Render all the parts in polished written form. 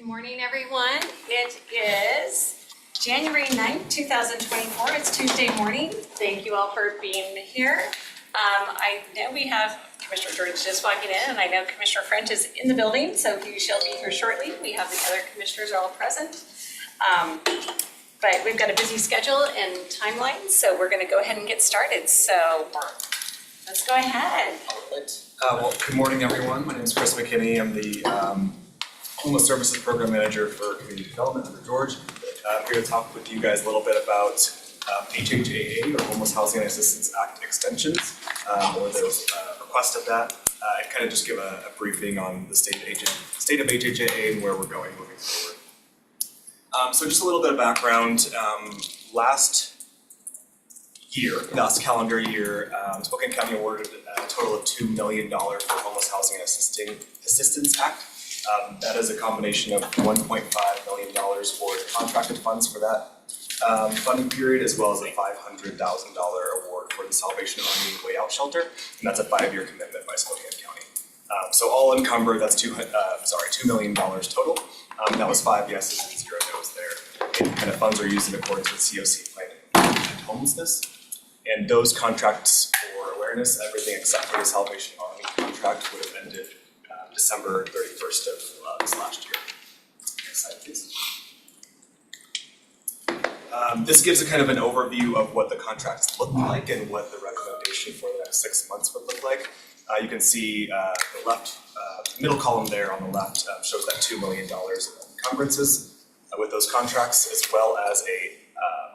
Good morning, everyone. It is January 9th, 2024. It's Tuesday morning. Thank you all for being here. I know we have Commissioner George just walking in, and I know Commissioner French is in the building, so he shall be here shortly. We have the other commissioners are all present. But we've got a busy schedule and timeline, so we're going to go ahead and get started. So let's go ahead. Well, good morning, everyone. My name is Chris McKinney. I'm the Homeless Services Program Manager for Community Development under George. I'm here to talk with you guys a little bit about HHAA, or Homeless Housing Assistance Act extensions, or the request of that, and kind of just give a briefing on the state of HHAA and where we're going moving forward. So just a little bit of background. Last calendar year, Spokane County awarded a total of $2 million for Homeless Housing Assistance Act. That is a combination of $1.5 million for the contracted funds for that funding period, as well as a $500,000 award for the Salvation Army Way Out Shelter, and that's a 5-year commitment by Spokane County. So all encumbered, that's $2 million total. That was 5 yeses and 0 nos there. And kind of funds are used in accordance with COC planning and homelessness. And those contracts for awareness, everything except for the Salvation Army contract would have ended December 31st of this last year. Next slide, please. This gives a kind of an overview of what the contracts look like and what the recommendation for the next 6 months would look like. You can see the left, middle column there on the left shows that $2 million of encumbrances with those contracts, as well as a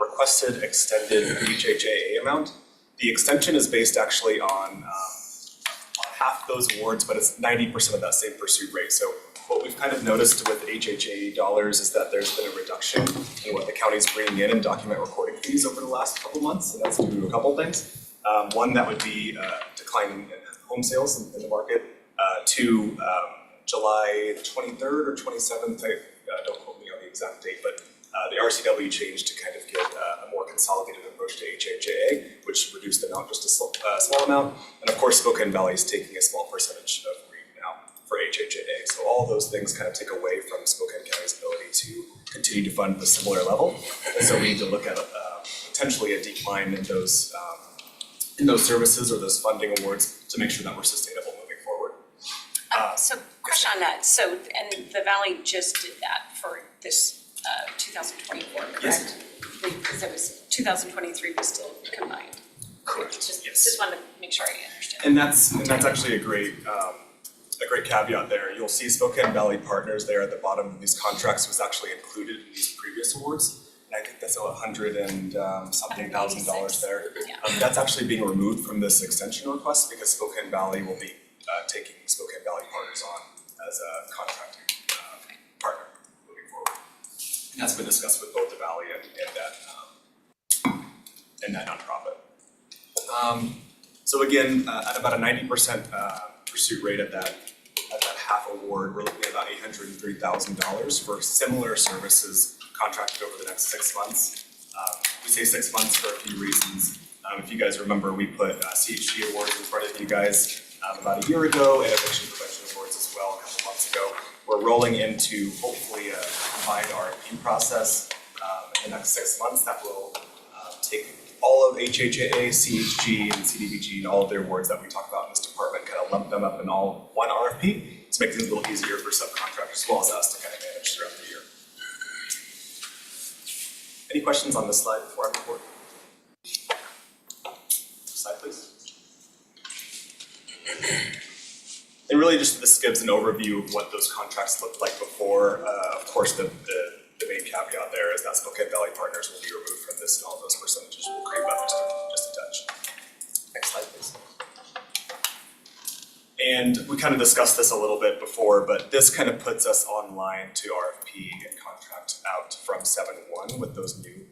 requested extended HHAA amount. The extension is based actually on half those awards, but it's 90% of that same pursuit rate. So what we've kind of noticed with HHAA dollars is that there's been a reduction in what the county's bringing in document recording fees over the last couple months, and that's due to a couple things. One, that would be decline in home sales in the market. Two, July 23rd or 27th, don't quote me on the exact date, but the RCW changed to kind of get a more consolidated approach to HHAA, which reduced the amount just a small amount. And of course, Spokane Valley is taking a small percentage of REAP now for HHAA. So all of those things kind of take away from Spokane County's ability to continue to fund a similar level. And so we need to look at potentially a decline in those services or those funding awards to make sure that we're sustainable moving forward. So question on that. So, and the Valley just did that for this 2024, correct? Yes. Because it was 2023 was still combined. Correct. Just wanted to make sure I understand. And that's actually a great caveat there. You'll see Spokane Valley Partners there at the bottom of these contracts was actually included in these previous awards. And I think that's $100 and something thousand there. Yeah. That's actually being removed from this extension request because Spokane Valley will be taking Spokane Valley Partners on as a contracting partner moving forward. And that's been discussed with both the Valley and that nonprofit. So again, at about a 90% pursuit rate at that half award, we're looking at about $803,000 for similar services contracted over the next 6 months. We say 6 months for a few reasons. If you guys remember, we put CHG awards in front of you guys about a year ago, and eviction prevention awards as well a couple months ago. We're rolling into hopefully a combined RFP process in the next 6 months that will take all of HHAA, CHG, and CDBG and all of their awards that we talk about in this department, kind of lump them up in all one RFP to make things a little easier for subcontractors as well as us to kind of manage throughout the year. Any questions on this slide before I move forward? Slide, please. And really just this gives an overview of what those contracts looked like before. Of course, the main caveat there is that Spokane Valley Partners will be removed from this and all those percentages will creep up just a touch. Next slide, please. And we kind of discussed this a little bit before, but this kind of puts us online to RFP and contract out from 7/1 with those new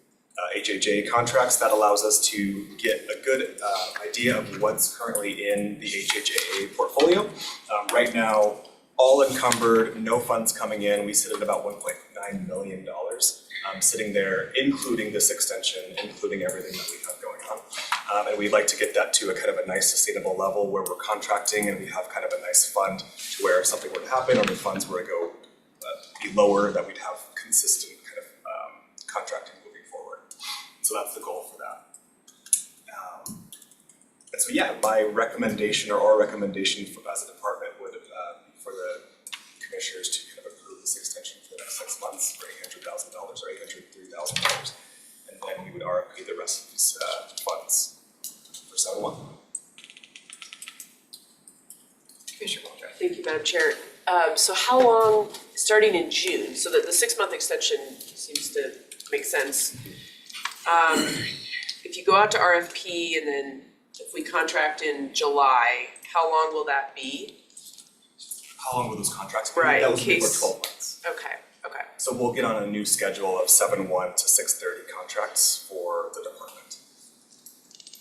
HHA contracts. That allows us to get a good idea of what's currently in the HHAA portfolio. Right now, all encumbered, no funds coming in. We sit at about $1.9 million sitting there, including this extension, including everything that we have going on. And we'd like to get that to a kind of a nice sustainable level where we're contracting and we have kind of a nice fund to where if something were to happen or the funds were to go be lower, that we'd have consistent kind of contracting moving forward. So that's the goal for that. And so yeah, my recommendation or our recommendation for, as a department would be for the commissioners to kind of approve this extension for the next 6 months for $800,000 or $803,000. And then we would RFP the rest of these funds for 7-1. Commissioner Waldron. Thank you, Madam Chair. So how long, starting in June, so that the 6-month extension seems to make sense. If you go out to RFP and then if we contract in July, how long will that be? How long will those contracts be? Right, That in was be for case- 12 months. Okay. So we'll get on a new schedule of 7-1 to 6/30 contracts for the department.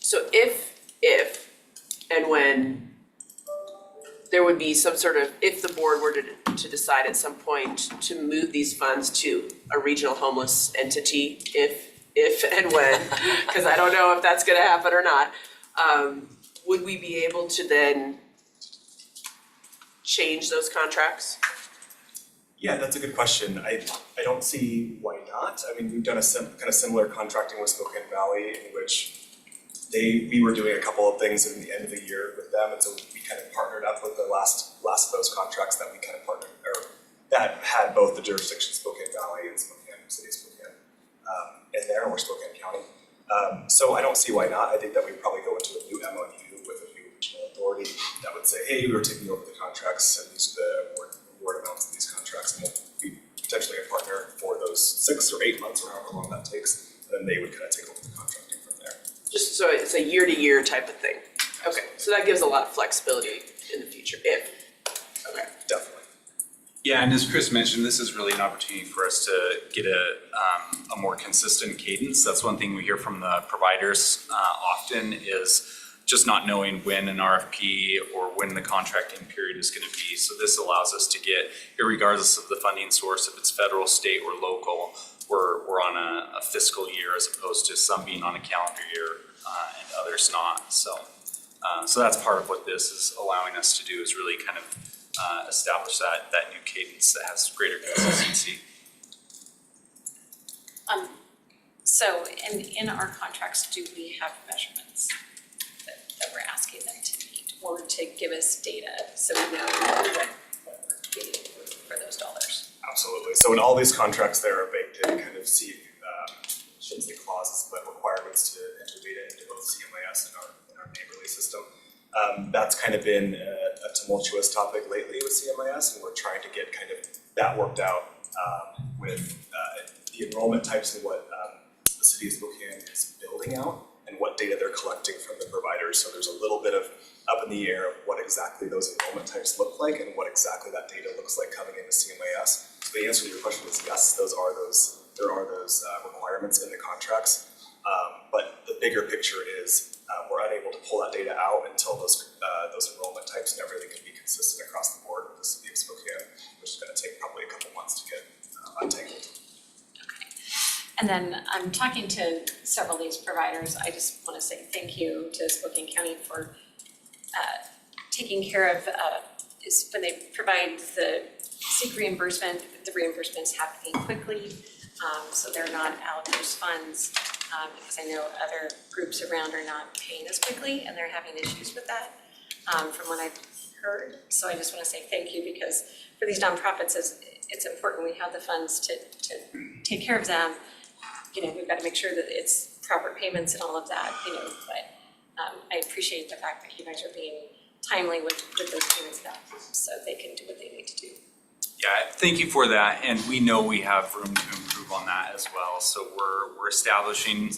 So if and when there would be some sort of, if the board were to decide at some point to move these funds to a regional homeless entity, if and when, because I don't know if that's gonna happen or not, would we be able to then change those contracts? Yeah, that's a good question. I don't see why not. I mean, we've done a kind of similar contracting with Spokane Valley in which we were doing a couple of things in the end of the year with them, and so we kind of partnered up with the last of those contracts that we kind of partnered, or that had both the jurisdiction Spokane Valley and Spokane City of Spokane in there, or Spokane County. So I don't see why not. I think that we'd probably go into a new MOU with a new regional authority that would say, hey, we're taking over the contracts and these are the award amounts of these contracts, and we'll be potentially a partner for those 6 or 8 months or however long that takes, and then they would kind of take over the contracting from there. Just so it's a year-to-year type of thing. Okay, so that gives a lot of flexibility in the future, okay. Definitely. Yeah, and as Chris mentioned, this is really an opportunity for us to get a more consistent cadence. That's one thing we hear from the providers often is just not knowing when an RFP or when the contracting period is going to be. So this allows us to get, regardless of the funding source, if it's federal, state, or local, we're on a fiscal year as opposed to some being on a calendar year and others not. So that's part of what this is allowing us to do, is really kind of establish that new cadence that has greater consistency. So in our contracts, do we have measurements that we're asking them to meet or to give us data so we know what we're getting for those dollars? Absolutely. So in all these contracts, there are baked in kind of shouldn't say clauses, but requirements to enter data into both CMIS and our neighborly system. That's kind of been a tumultuous topic lately with CMIS, and we're trying to get kind of that worked out with the enrollment types and what the city of Spokane is building out and what data they're collecting from the providers. So there's a little bit of up in the air of what exactly those enrollment types look like and what exactly that data looks like coming into CMIS. So the answer to your question is yes, there are those requirements in the contracts. But the bigger picture is we're unable to pull that data out until those enrollment types and everything can be consistent across the board with the city of Spokane, which is going to take probably a couple months to get untangled. Okay. And then I'm talking to several of these providers. I just want to say thank you to Spokane County for taking care of is when they provide the seek reimbursement, the reimbursement's happening quickly, so they're not out of those funds, because I know other groups around are not paying as quickly and they're having issues with that, from what I've heard. So I just want to say thank you, because for these nonprofits, it's important we have the funds to take care of them. You know, we've got to make sure that it's proper payments and all of that, you know, but I appreciate the fact that you guys are being timely with those payments now, so they can do what they need to do. Yeah, thank you for that, and we know we have room to improve on that as well. So we're establishing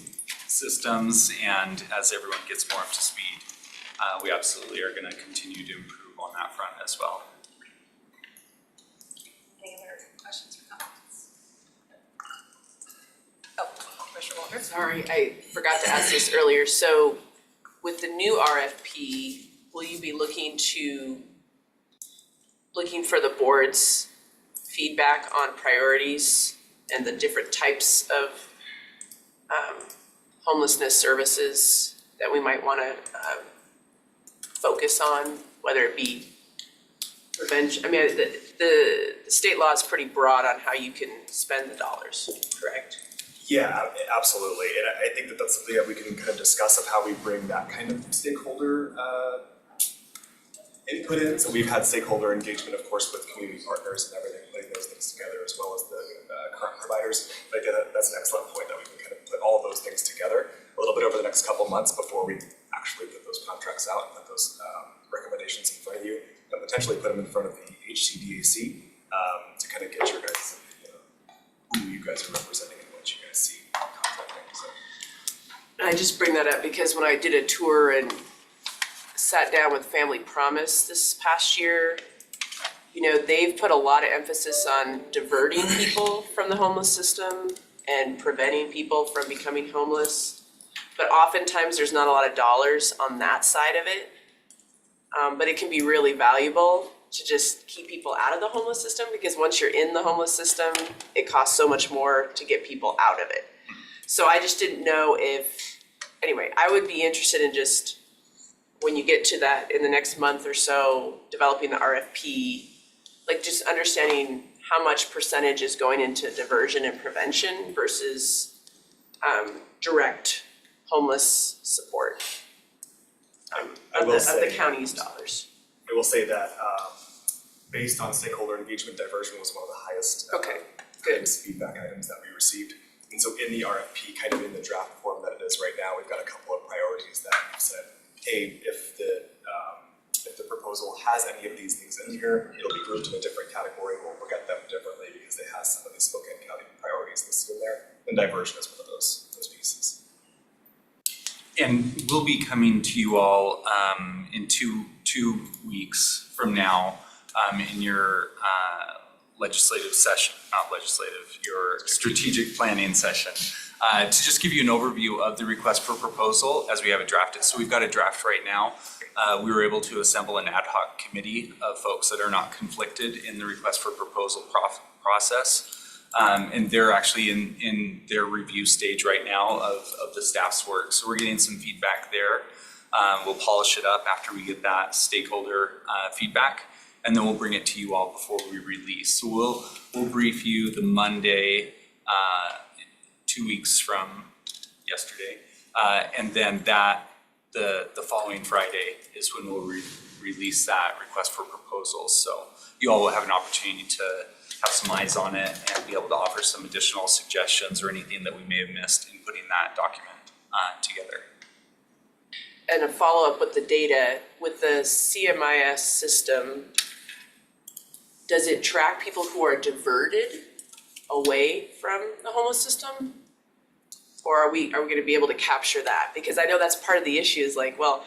systems, and as everyone gets more up to speed, we absolutely are going to continue to improve on that front as well. Any other questions or comments? Oh, Commissioner Walter? Sorry, I forgot to ask this earlier. So with the new RFP, will you be looking for the board's feedback on priorities and the different types of homelessness services that we might want to focus on, whether it be prevention, I mean, the state law is pretty broad on how you can spend the dollars, correct? Yeah, absolutely, and I think that that's something that we can kind of discuss of how we bring that kind of stakeholder input in. So we've had stakeholder engagement, of course, with community partners and everything, putting those things together as well as the current providers. But I think that's an excellent point that we can kind of put all of those things together a little bit over the next couple months before we actually put those contracts out and put those recommendations in front of you, and potentially put them in front of the HCDAC to kind of get your guys' opinion on who you guys are representing and what you guys see contracting. So. And I just bring that up because when I did a tour and sat down with Family Promise this past year, you know, they've put a lot of emphasis on diverting people from the homeless system and preventing people from becoming homeless. But oftentimes there's not a lot of dollars on that side of it. But it can be really valuable to just keep people out of the homeless system, because once you're in the homeless system, it costs so much more to get people out of it. So I just didn't know if, anyway, I would be interested in just, when you get to that in the next month or so, developing the RFP, like just understanding how much percentage is going into diversion and prevention versus direct homeless support of the county's dollars. I will say that based on stakeholder engagement, diversion was one of the highest Good. feedback items that we received. And so in the RFP, kind of in the draft form that it is right now, we've got a couple of priorities that we've said, hey, if the proposal has any of these things in here, it'll be grouped in a different category. We'll look at them differently because they have some of these Spokane County priorities listed in there. And diversion is one of those pieces. And we'll be coming to you all in two weeks from now in your legislative session, not legislative, your strategic planning session, to just give you an overview of the request for proposal as we have it drafted. So we've got a draft right now. We were able to assemble an ad hoc committee of folks that are not conflicted in the request for proposal process. And they're actually in their review stage right now of the staff's work. So we're getting some feedback there. We'll polish it up after we get that stakeholder feedback, and then we'll bring it to you all before we release. So we'll brief you the Monday, 2 weeks from yesterday, and then the following Friday is when we'll release that request for proposals. So you all will have an opportunity to have some eyes on it and be able to offer some additional suggestions or anything that we may have missed in putting that document together. And a follow-up with the data, with the CMIS system, does it track people who are diverted away from the homeless system? Or are we gonna be able to capture that? Because I know that's part of the issue is like, well,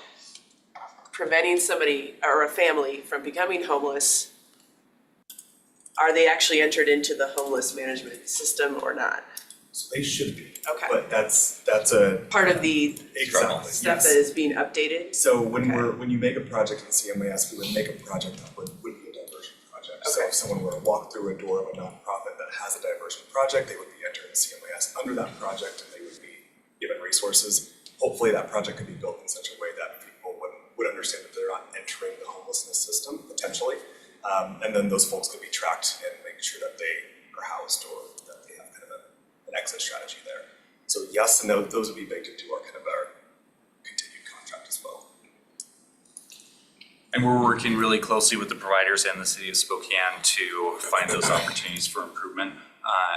preventing somebody or a family from becoming homeless, are they actually entered into the homeless management system or not? So they should be. Okay. But that's a Part of the exactly stuff yes. that is being updated? So when Okay. when you make a project in CMIS, we would make a project that would be a diversion project. So Okay. if someone were to walk through a door of a nonprofit that has a diversion project, they would be entering CMIS under that project, and they would be given resources. Hopefully that project could be built in such a way that people would understand that they're not entering the homelessness system potentially. And then those folks could be tracked and making sure that they are housed or that they have kind of an exit strategy there. So yes, and those would be baked into our kind of our continued contract as well. And we're working really closely with the providers and the city of Spokane to find those opportunities for improvement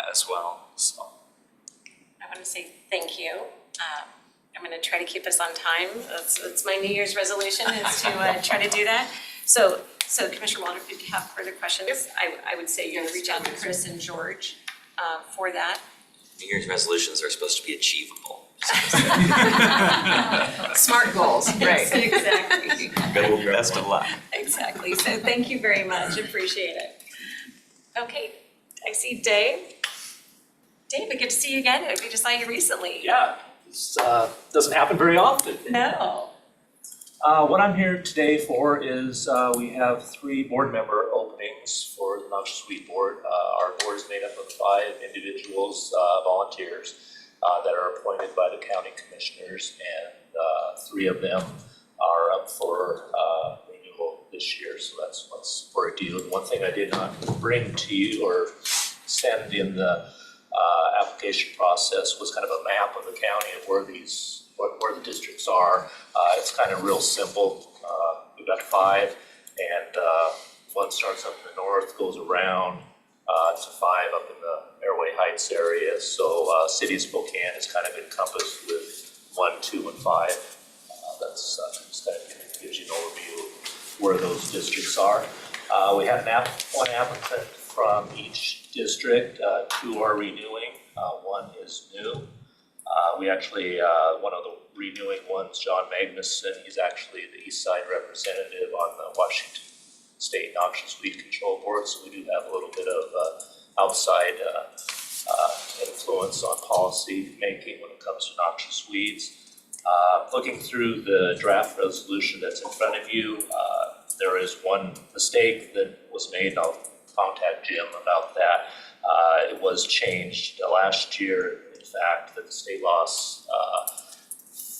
as well. So. I want to say thank you. I'm going to try to keep us on time. That's my New Year's resolution is to try to do that. So Commissioner Waldron, if you have further questions, I would say you're going to reach out to Chris and George for that. New Year's resolutions are supposed to be achievable. Smart goals, right. Exactly. Best of luck. Exactly. So thank you very much. Appreciate it. Okay, I see Dave. David, good to see you again. We just saw you recently. Yeah, this doesn't happen very often. No. What I'm here today for is we have 3 board member openings for the Noxious Weed Board. Our board is made up of 5 individuals, volunteers, that are appointed by the county commissioners, and 3 of them are up for renewal this this year, so that's what's for a deal. One thing I did not bring to you or send in the application process was kind of a map of the county of where where the districts are. It's kind of real simple. We've got 5, and one starts up in the north, goes around to 5 up in the Airway Heights area. So City of Spokane is kind of encompassed with 1, 2, and 5. That's just kind of gives you an overview of where those districts are. We had one applicant from each district. 2 are renewing, 1 is new. We actually, one of the renewing ones, John Magnuson, he's actually the East Side representative on the Washington State Noxious Weed Control Board, so we do have a little bit of outside influence on policy making when it comes to noxious weeds. Looking through the draft resolution that's in front of you, there is one mistake that was made. I'll contact Jim about that. It was changed last year, in fact, that the state laws,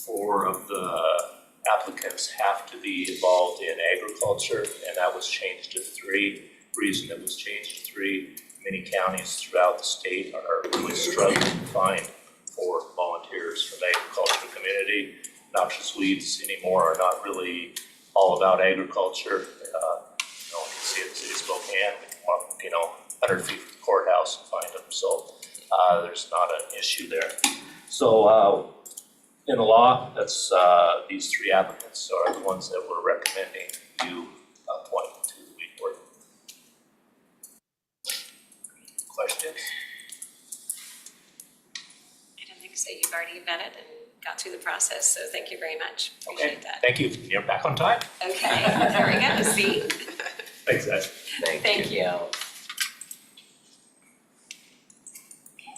4 of the applicants have to be involved in agriculture, and that was changed to 3. Reason it was changed to 3, many counties throughout the state are really struggling to find 4 volunteers from the agricultural community. Noxious weeds anymore are not really all about agriculture. You can see it in the City of Spokane, 100 feet from the courthouse and find them. So there's not an issue there. So in the law, that's these 3 applicants are the ones that we're recommending you appoint to the weed board. Questions? I don't think so. You've already vetted and got through the process, so thank you very much. Okay, Appreciate that. thank you. You're back on time. Okay, there we go. See? Thanks, guys. Thank you. Okay,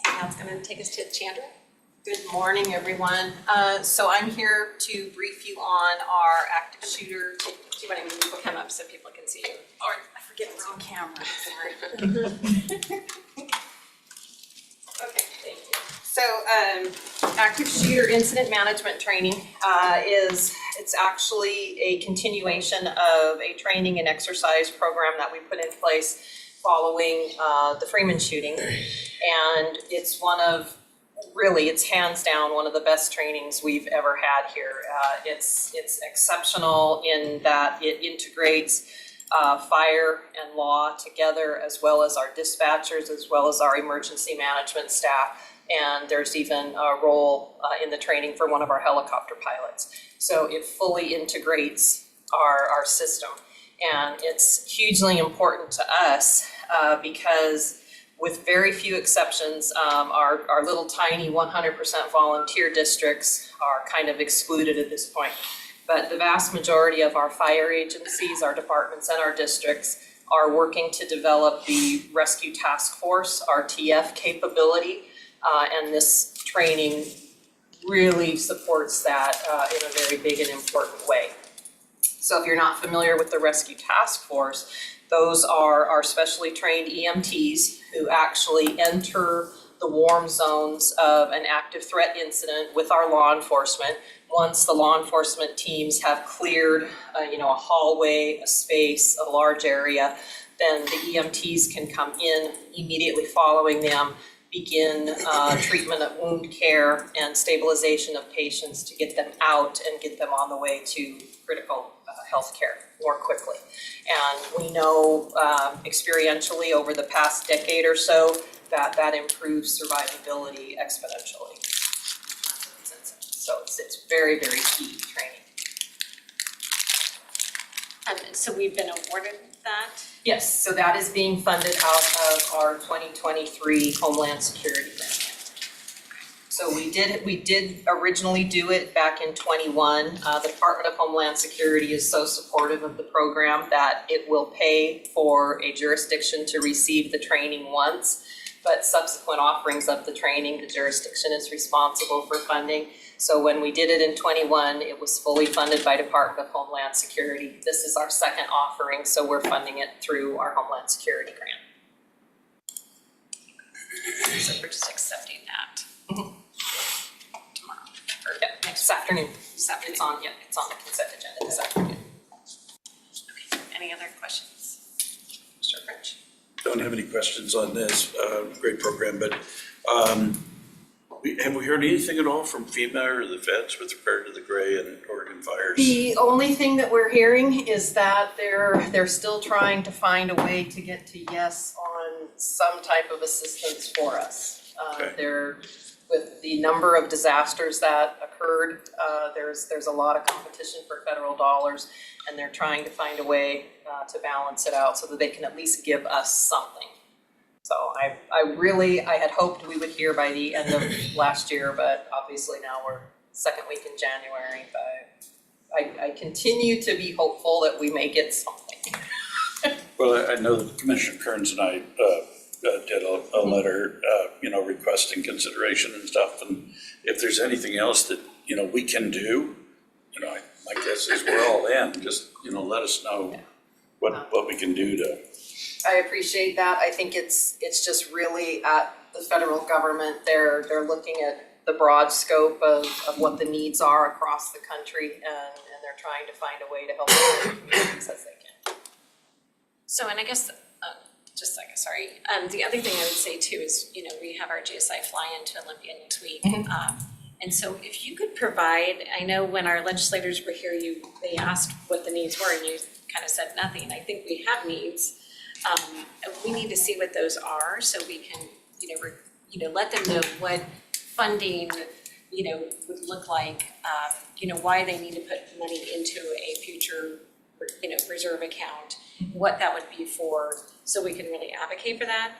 now it's gonna take us to Chandra. Good morning, everyone. So I'm here to brief you on our active shooter. Do you want to come up so people can see you? Or I forget it's on camera, sorry. Okay, thank you. So, active shooter incident management training it's actually a continuation of a training and exercise program that we put in place following the Freeman shooting. And it's it's hands down one of the best trainings we've ever had here. It's exceptional in that it integrates fire and law together, as well as our dispatchers, as well as our emergency management staff. And there's even a role in the training for one of our helicopter pilots. So it fully integrates our system. And it's hugely important to us because with very few exceptions, our little tiny 100% volunteer districts are kind of excluded at this point. But the vast majority of our fire agencies, our departments, and our districts are working to develop the Rescue Task Force, RTF capability, and this training really supports that in a very big and important way. So if you're not familiar with the Rescue Task Force, those are our specially trained EMTs who actually enter the warm zones of an active threat incident with our law enforcement. Once the law enforcement teams have cleared, a hallway, a space, a large area, then the EMTs can come in immediately following them, begin treatment of wound care and stabilization of patients to get them out and get them on the way to critical health care more quickly. And we know experientially over the past decade or so that improves survivability exponentially. So it's very, very key training. So we've been awarded that? Yes, so that is being funded out of our 2023 Homeland Security grant. So we did originally do it back in 21. The Department of Homeland Security is so supportive of the program that it will pay for a jurisdiction to receive the training once, but subsequent offerings of the training, the jurisdiction is responsible for funding. So when we did it in 21, it was fully funded by Department of Homeland Security. This is our second offering, so we're funding it through our Homeland Security grant. So we're just accepting that tomorrow, or This afternoon. this afternoon. It's on the consent agenda this afternoon. any other questions? Mr. French? Don't have any questions on this, great program, but have we heard anything at all from FEMA or the feds with regard to the Gray and Oregon fires? The only thing that we're hearing is that they're still trying to find a way to get to yes on some type of assistance for us. Okay. They're, with the number of disasters that occurred, there's a lot of competition for federal dollars, and they're trying to find a way to balance it out so that they can at least give us something. So I had hoped we would hear by the end of last year, but obviously now we're second week in January, but I continue to be hopeful that we may get something. Well, I know that Commissioner Kearns and I did a letter, requesting consideration and stuff, and if there's anything else that, we can do, my guess is we're all in, just, let us know what we can do to. I appreciate that. I think it's just really at the federal government, they're looking at the broad scope of what the needs are across the country, and they're trying to find a way to help as many communities as they can. So, and I guess, just a second, sorry. The other thing I would say too is, we have our GSI fly-in to Olympia next week. And so if you could provide, I know when our legislators were here, they asked what the needs were and you kind of said nothing. I think we have needs. We need to see what those are so we can, let them know what funding, would look like, why they need to put money into a future, reserve account, what that would be for, so we can really advocate for that.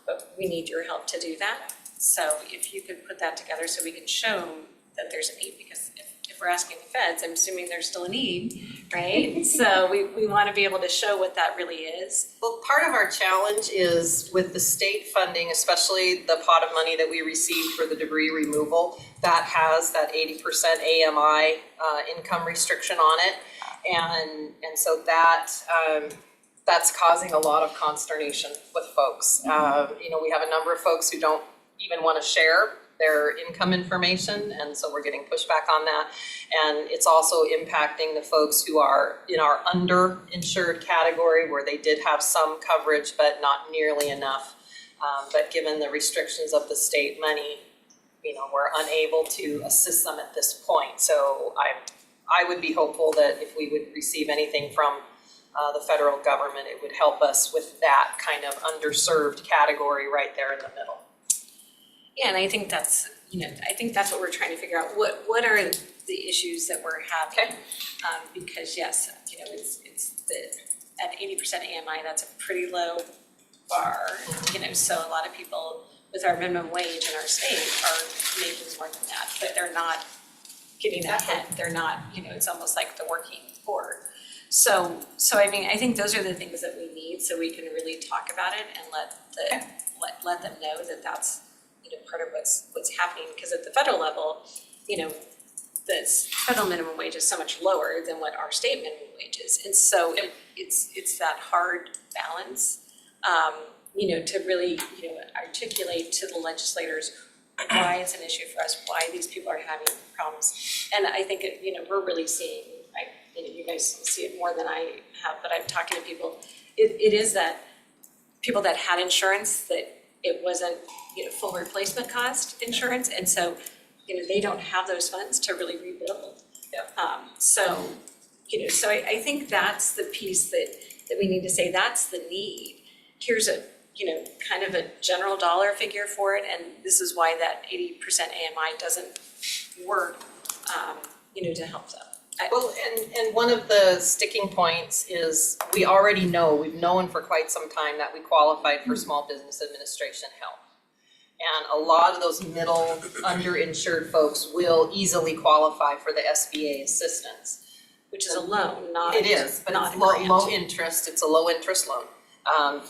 But we need your help to do that. So if you could put that together so we can show that there's a need, because if we're asking the feds, I'm assuming there's still a need, right? So we want to be able to show what that really is. Well, part of our challenge is with the state funding, especially the pot of money that we received for the debris removal, that has that 80% AMI income restriction on it. And so that's causing a lot of consternation with folks. We have a number of folks who don't even want to share their income information, and so we're getting pushback on that. And it's also impacting the folks who are in our underinsured category, where they did have some coverage but not nearly enough. But given the restrictions of the state money, we're unable to assist them at this point. So I would be hopeful that if we would receive anything from the federal government, it would help us with that kind of underserved category right there in the middle. Yeah, and I think that's, what we're trying to figure out. What are the issues that we're having? Because yes, it's at 80% AMI, that's a pretty low bar. So a lot of people with our minimum wage in our state are making more than that, but they're not getting ahead. They're not, it's almost like the working poor. So I think those are the things that we need so we can really talk about it and let them know that that's part of what's happening, because at the federal level, the federal minimum wage is so much lower than what our state minimum wage is, and so it's that hard balance, to really articulate to the legislators why it's an issue for us, why these people are having problems, and I think we're really seeing. You guys see it more than I have, but I'm talking to people. It is that people that had insurance that it wasn't full replacement cost insurance, and so they don't have those funds to really rebuild. So I think that's the piece that we need to say, that's the need. Here's a kind of a general dollar figure for it, and this is why that 80% AMI doesn't work, to help them. Well, and one of the sticking points is we've known for quite some time that we qualified for Small Business Administration help. And a lot of those middle underinsured folks will easily qualify for the SBA assistance. Which is a loan, not It is, but not it's a grant. low interest, it's a low interest loan.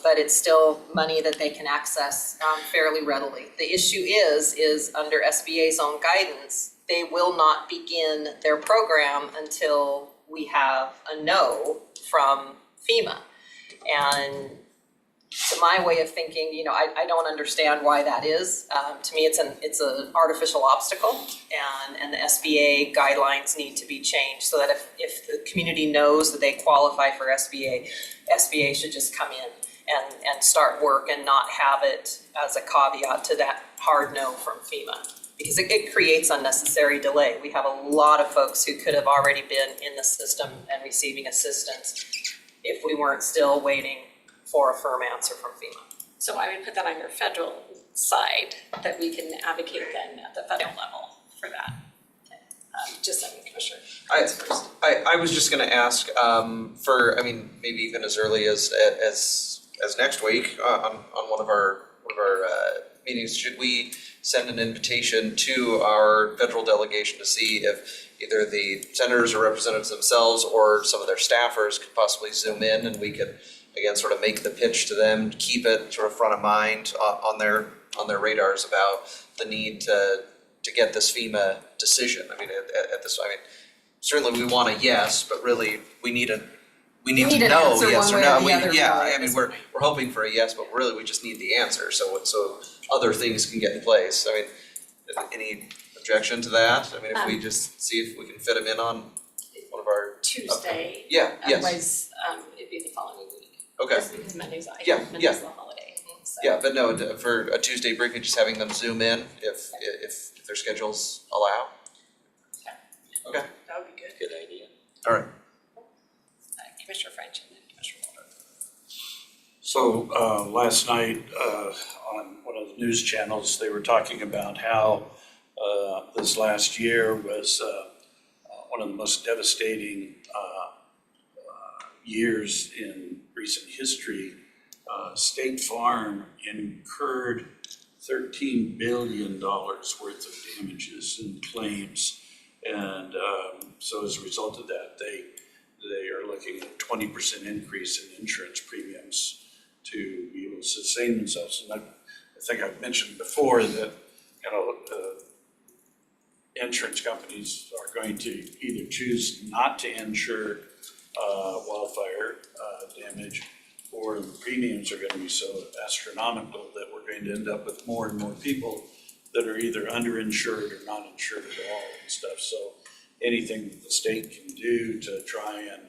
But it's still money that they can access fairly readily. The issue is under SBA's own guidance, they will not begin their program until we have a no from FEMA. And to my way of thinking, you know, I don't understand why that is. To me, it's an artificial obstacle, and the SBA guidelines need to be changed so that if the community knows that they qualify for SBA should just come in and start work and not have it as a caveat to that hard no from FEMA. Because it creates unnecessary delay. We have a lot of folks who could have already been in the system and receiving assistance if we weren't still waiting for a firm answer from FEMA. So I would put that on your federal side, that we can advocate then at the federal level for that. Just so Commissioner. I was just gonna ask, for, I mean, maybe even as early as next week, on one of our meetings, should we send an invitation to our federal delegation to see if either the senators or representatives themselves or some of their staffers could possibly zoom in, and we could, again, sort of make the pitch to them, keep it sort of front of mind on their radars about the need to get this FEMA decision. I mean, at this, I mean, certainly we want a yes, but really we need to need an know answer yes one or way no. or the other Yeah, really I at mean, this we're point. hoping for a yes, but really we just need the answer, so other things can get in place. I mean, any objection to that? I mean, if we just see if we can fit them in on one of our. Tuesday. Yeah, yes, Otherwise, it'd be the following week. okay, Just because Monday's, Yeah, Monday's yeah. the holiday, so. yeah, but no, for a Tuesday briefing, just having them zoom in if their schedules allow. Okay, That would be good. Good idea. all right. Commissioner French and then Commissioner Walter. So, last night, on one of the news channels, they were talking about how, this last year was, one of the most devastating, years in recent history. State Farm incurred $13 billion worth of damages and claims. And, so as a result of that, they are looking at a 20% increase in insurance premiums to be able to sustain themselves. And I think I've mentioned before that, you know, insurance companies are going to either choose not to insure wildfire damage, or the premiums are gonna be so astronomical that we're going to end up with more and more people that are either underinsured or not insured at all and stuff. So anything that the state can do to try and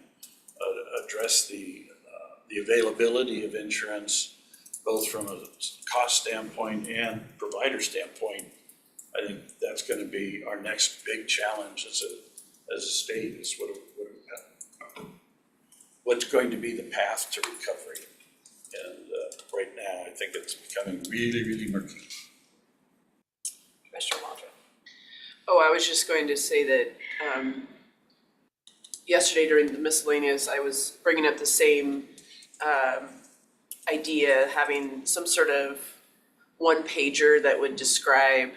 address the availability of insurance, both from a cost standpoint and provider standpoint, I think that's gonna be our next big challenge as a state, is what's going to be the path to recovery. And right now, I think it's becoming really, really murky. Commissioner Walter. Oh, I was just going to say that, yesterday during the miscellaneous, I was bringing up the same, idea, having some sort of one pager that would describe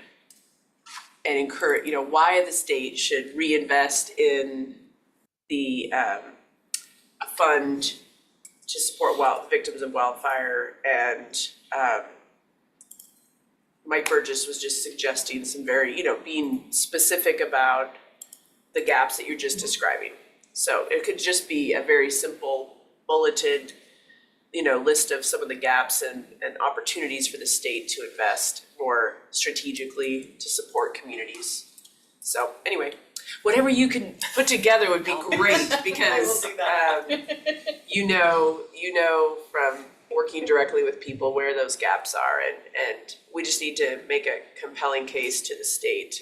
and encourage, you know, why the state should reinvest in the, a fund to support victims of wildfire. And Mike Burgess was just suggesting some very, you know, being specific about the gaps that you're just describing. So it could just be a very simple bulleted, you know, list of some of the gaps and opportunities for the state to invest more strategically to support communities. So anyway, whatever you can put together would be great, because you know from working directly with people where those gaps are, and we just need to make a compelling case to the state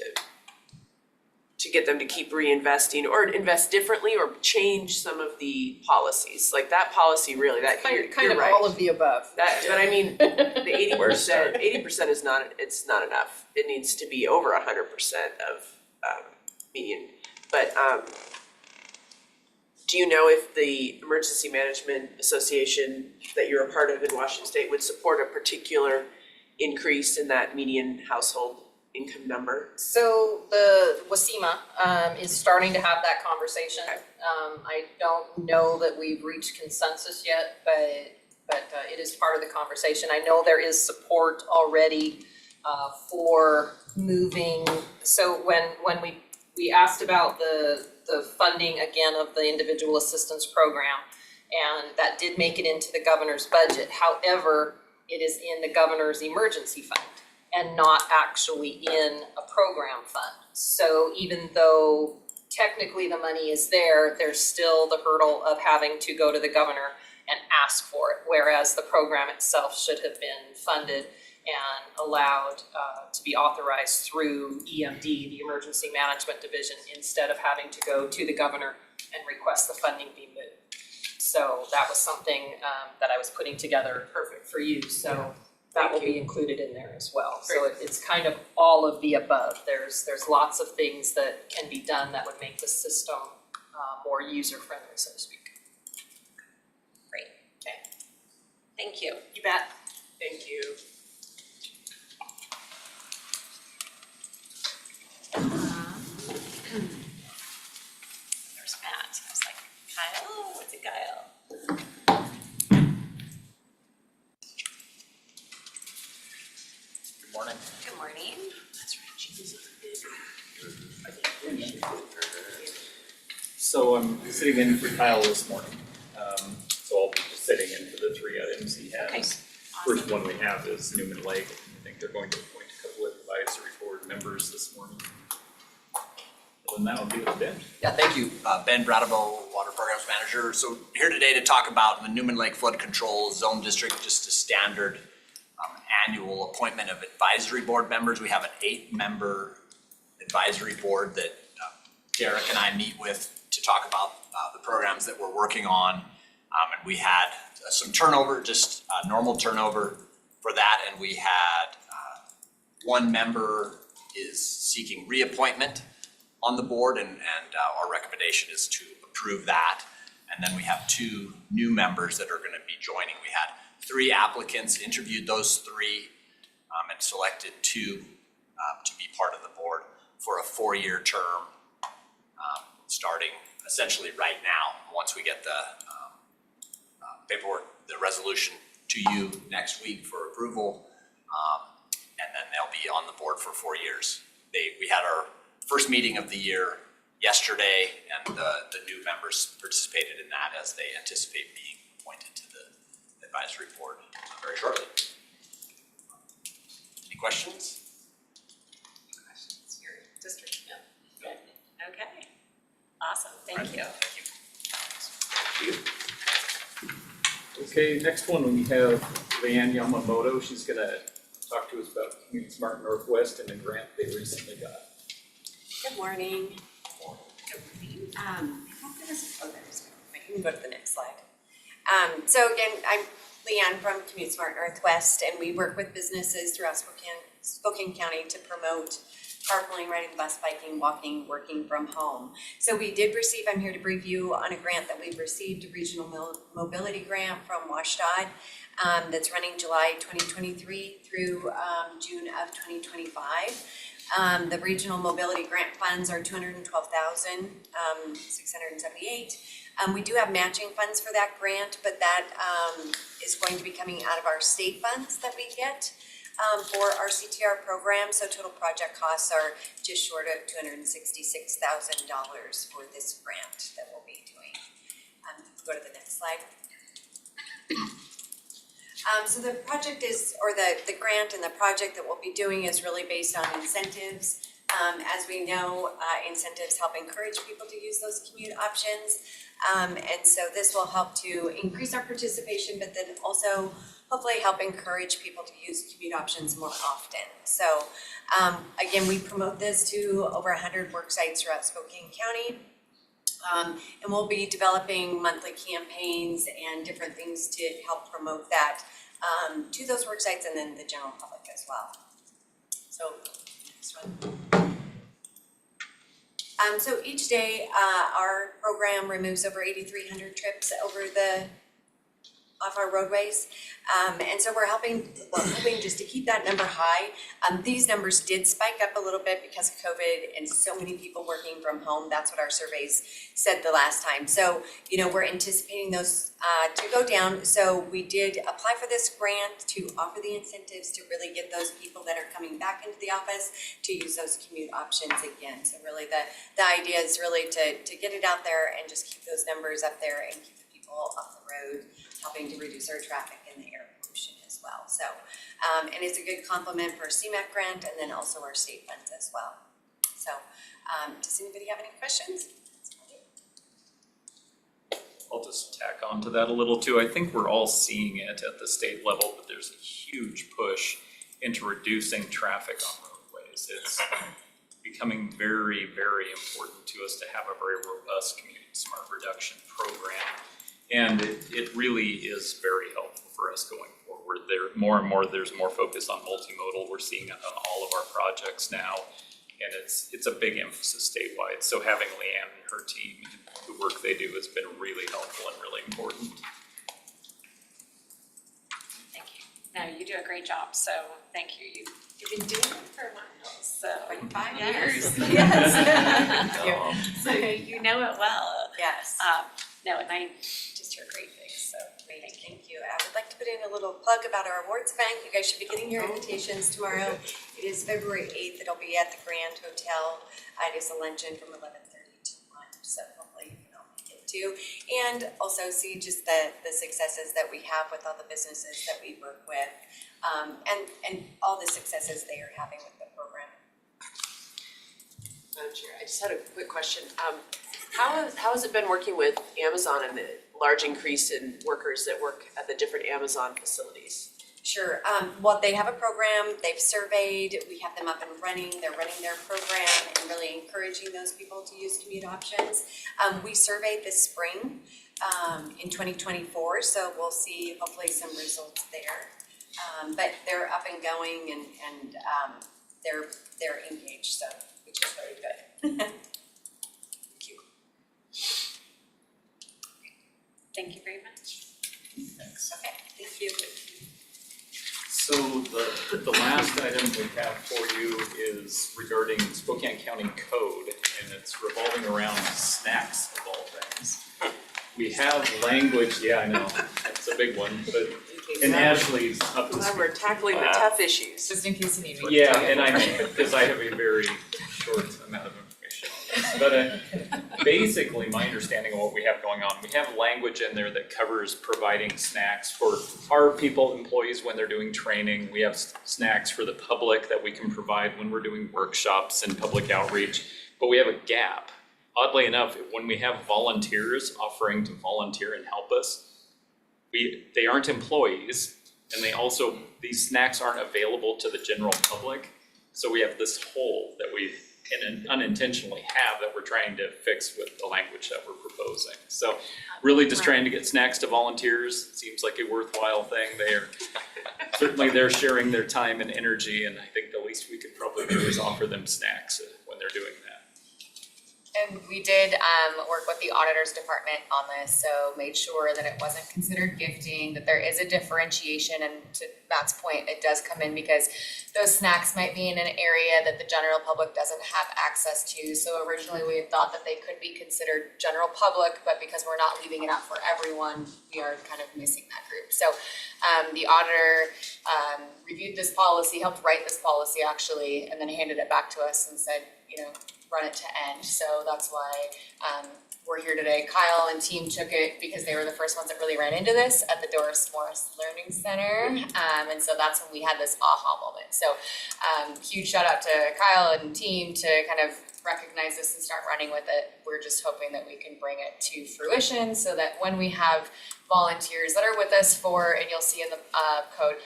to get them to keep reinvesting or invest differently or change some of the policies. Like that policy really, that Kind you're of right. all of the above. That, but I mean, the Where to start? 80% is not, it's not enough. It needs to be over 100% of median. But do you know if the Emergency Management Association that you're a part of in Washington State would support a particular increase in that median household income number? So the WASEMA is starting to have that conversation. I don't know that we've reached consensus yet, but it is part of the conversation. I know there is support already for moving. So when we asked about the funding again of the individual assistance program, And that did make it into the governor's budget. However, it is in the governor's emergency fund and not actually in a program fund. So even though technically the money is there, there's still the hurdle of having to go to the governor and ask for it, whereas the program itself should have been funded and allowed to be authorized through EMD, the Emergency Management Division, instead of having to go to the governor and request the funding be moved. So that was something that I was putting together perfect for you, so that will be included in there as well. So it's kind of all of the above. There's lots of things that can be done that would make the system more user-friendly, so to speak. Great, okay. Thank you. You bet. Thank you. There's Matt. I was like, Kyle, what's it Kyle? Good morning. Good morning. That's right, Jesus. So I'm sitting in for Kyle this morning. So I'll be just sitting in for the three items he has. Okay, First one we have is Newman Lake. I think they're going to appoint a couple of advisory board members this morning. And that will be with Ben. Yeah, thank you. Ben Bradabo, Water Programs Manager. So here today to talk about the Newman Lake Flood Control Zone District, just a standard annual appointment of advisory board members. We have an 8-member advisory board that Derek and I meet with to talk about the programs that we're working on. And we had some turnover, just normal turnover for that. And we had one member is seeking reappointment on the board, and our recommendation is to approve that. And then we have 2 new members that are going to be joining. We had 3 applicants, interviewed those 3, and selected 2 to be part of the board for a 4-year term, starting essentially right now. Once we get the paperwork, the resolution to you next week for approval, and then they'll be on the board for 4 years. We had our first meeting of the year yesterday, and the new members participated in that as they anticipate being appointed to the advisory board very shortly. Any questions? questions, your district, no? Good, okay. Awesome, thank you. Thank you. Okay, next one we have Leanne Yamamoto. She's gonna talk to us about Community Smart Northwest and the grant they recently got. Good morning. Good morning. We can go to the next slide. So again, I'm Leanne from Commute Smart Northwest, and we work with businesses throughout Spokane County to promote carpooling, riding the bus, biking, walking, working from home. So we did receive, I'm here to brief you on a grant that we've received, a regional mobility grant from WashDOT that's running July 2023 through June of 2025. The regional mobility grant funds are $212,678. We do have matching funds for that grant, but that is going to be coming out of our state funds that we get for our CTR program. So total project costs are just short of $266,000 for this grant that we'll be doing. Go to the next slide. So the project is, or the grant and the project that we'll be doing is really based on incentives. As we know, incentives help encourage people to use those commute options. And so this will help to increase our participation, but then also hopefully help encourage people to use commute options more often. So again, we promote this to over 100 work sites throughout Spokane County. And we'll be developing monthly campaigns and different things to help promote that to those work sites and then the general public as well. So next one. So each day, our program removes over 8,300 trips off our roadways. And so we're hoping just to keep that number high. These numbers did spike up a little bit because of COVID and so many people working from home. That's what our surveys said the last time. So, you know, we're anticipating those to go down. So we did apply for this grant to offer the incentives to really get those people that are coming back into the office to use those commute options again. So really the idea is really to get it out there and just keep those numbers up there and keep the people people off the road, helping to reduce our traffic and the air pollution as well. So, and it's a good complement for CMAQ grant and then also our state funds as well. So, does anybody have any questions? I'll just tack on to that a little too. I think we're all seeing it at the state level, but there's a huge push into reducing traffic on roadways. It's becoming very, very important to us to have a very robust community smart reduction program. And it really is very helpful for us going forward. There's more focus on multimodal. We're seeing it on all of our projects now. And it's a big emphasis statewide. So having Leanne and her team, the work they do has been really helpful and really important. Thank you. No, you do a great job, so thank you. You've been doing it for a while, so. 5 Yes. years. Yes. So you know it well. Yes. No, and I just hear great things, so Thank you. I would like to put in a little plug about our awards event. You guys should be getting your invitations tomorrow. It is February 8th. It'll be at the Grand Hotel. It is a luncheon from 11:30 to 1, so hopefully you can all make it too. And also see just the successes that we have with all the businesses that we work with, and all the successes they are having with the program. Madam Chair, I just had a quick question. How has it been working with Amazon and the large increase in workers that work at the different Amazon facilities? Sure. Well, they have a program, they've surveyed, we have them up and running, they're running their program and really encouraging those people to use commute options. We surveyed this spring in 2024, so we'll see hopefully some results there. But they're up and going and they're engaged, so which is very good. thank you very much. Thanks. Okay, thank you. So the last item we have for you is regarding Spokane County Code, and it's revolving around snacks of all things. We have language, yeah, I know, that's a big one, but, and Ashley's up to Glad speed. we're tackling the tough issues. Just in case you need me. Yeah, and I know, because I have a very short amount of information on this. But basically, my understanding of what we have going on, we have language in there that covers providing snacks for our people, employees when they're doing training. We have snacks for the public that we can provide when we're doing workshops and public outreach. But we have a gap. Oddly enough, when we have volunteers offering to volunteer and help us, they aren't employees, and these snacks aren't available to the general public. So we have this hole that we unintentionally have that we're trying to fix with the language that we're proposing. So really just trying to get snacks to volunteers seems like a worthwhile thing. They're sharing their time and energy, and I think the least we could probably do is offer them snacks when they're doing that. And we did work with the auditor's department on this, so made sure that it wasn't considered gifting, that there is a differentiation, and to Matt's point, it does come in because those snacks might be in an area that the general public doesn't have access to. So originally we had thought that they could be considered general public, but because we're not leaving it out for everyone, we are kind of missing that group. So the auditor reviewed this policy, helped write this policy actually, and then handed it back to us and said, run it to end. So that's why we're here today. Kyle and team took it because they were the first ones that really ran into this at the Doris Morris Learning Center. And so that's when we had this aha moment. So huge shout out to Kyle and team to kind of recognize this and start running with it. We're just hoping that we can bring it to fruition so that when we have volunteers that are with us and you'll see in the code,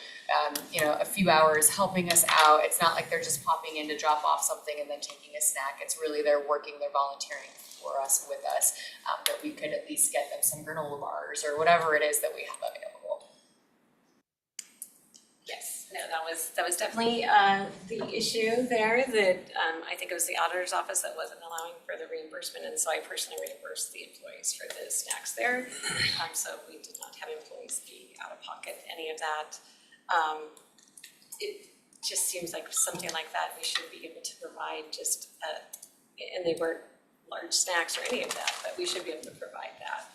a few hours helping us out. It's not like they're just popping in to drop off something and then taking a snack. It's really they're volunteering for us, with us, that we could at least get them some granola bars or whatever it is that we have available. Yes, no, that was definitely the issue there, that I think it was the auditor's office that wasn't allowing for the reimbursement, and so I personally reimbursed the employees for the snacks there. So we did not have employees be out of pocket any of that. It just seems like something like that we should be able to provide and they weren't large snacks or any of that, but we should be able to provide that.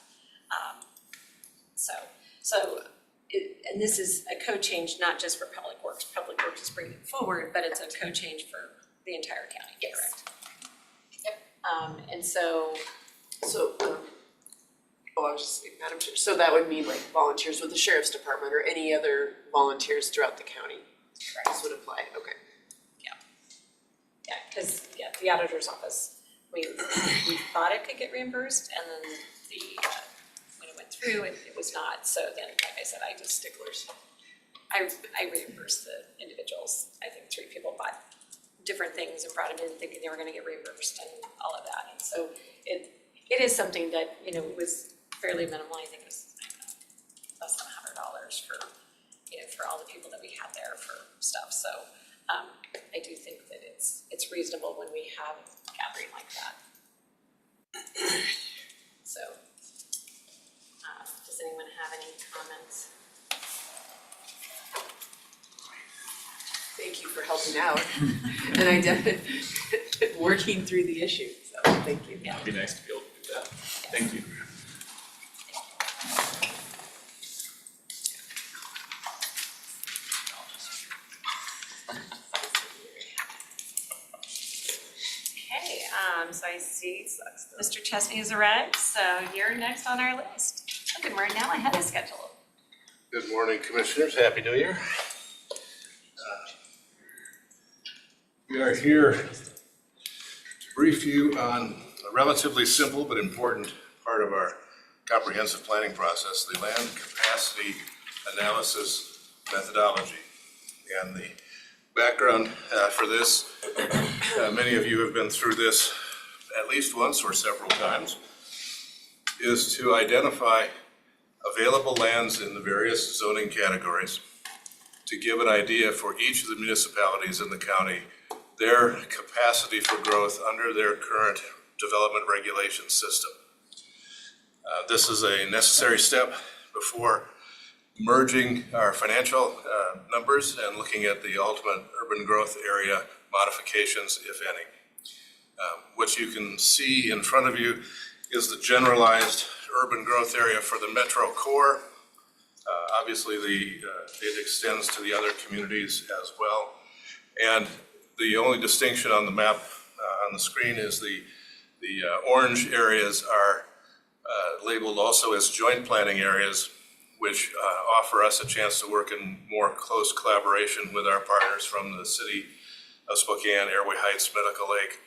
And this is a code change, not just for Public Works. Public Works is bringing it forward, but it's a code change for the entire county, correct? Yep. And so. So, I was just saying, Madam Chair, so that would mean like volunteers with the sheriff's department or any other volunteers throughout the county? This would apply, okay. Yeah, because, the auditor's office, we thought it could get reimbursed, and then when it went through, it was not, so then, like I said, I reimbursed the individuals. I think 3 people bought different things and brought them in thinking they were gonna get reimbursed and all of that, and so it is something that, was fairly minimal. I think it was, less than $100 for, for all the people that we had there for stuff, so, I do think that it's reasonable when we have a gathering like that. So, does anyone have any comments? Thank you for helping out and working through the issue, so thank you. It'd be nice to be able to do that. Thank you. Okay, so I see Mr. Chesney has arrived, so you're next on our list. Okay, we're now ahead of schedule. Good morning, Commissioners. Happy New Year. We are here to brief you on a relatively simple but important part of our comprehensive planning process, the land capacity analysis methodology. And the background for this, many of you have been through this at least once or several times, is to identify available lands in the various zoning categories to give an idea for each of the municipalities in the county, their capacity for growth under their current development regulation system. This is a necessary step before merging our financial numbers and looking at the ultimate urban growth area modifications, if any. What you can see in front of you is the generalized urban growth area for the metro core. Obviously, it extends to the other communities as well. And the only distinction on the map on the screen is the orange areas are labeled also as joint planning areas, which offer us a chance to work in more close collaboration with our partners from the city of Spokane, Airway Heights, Medical Lake,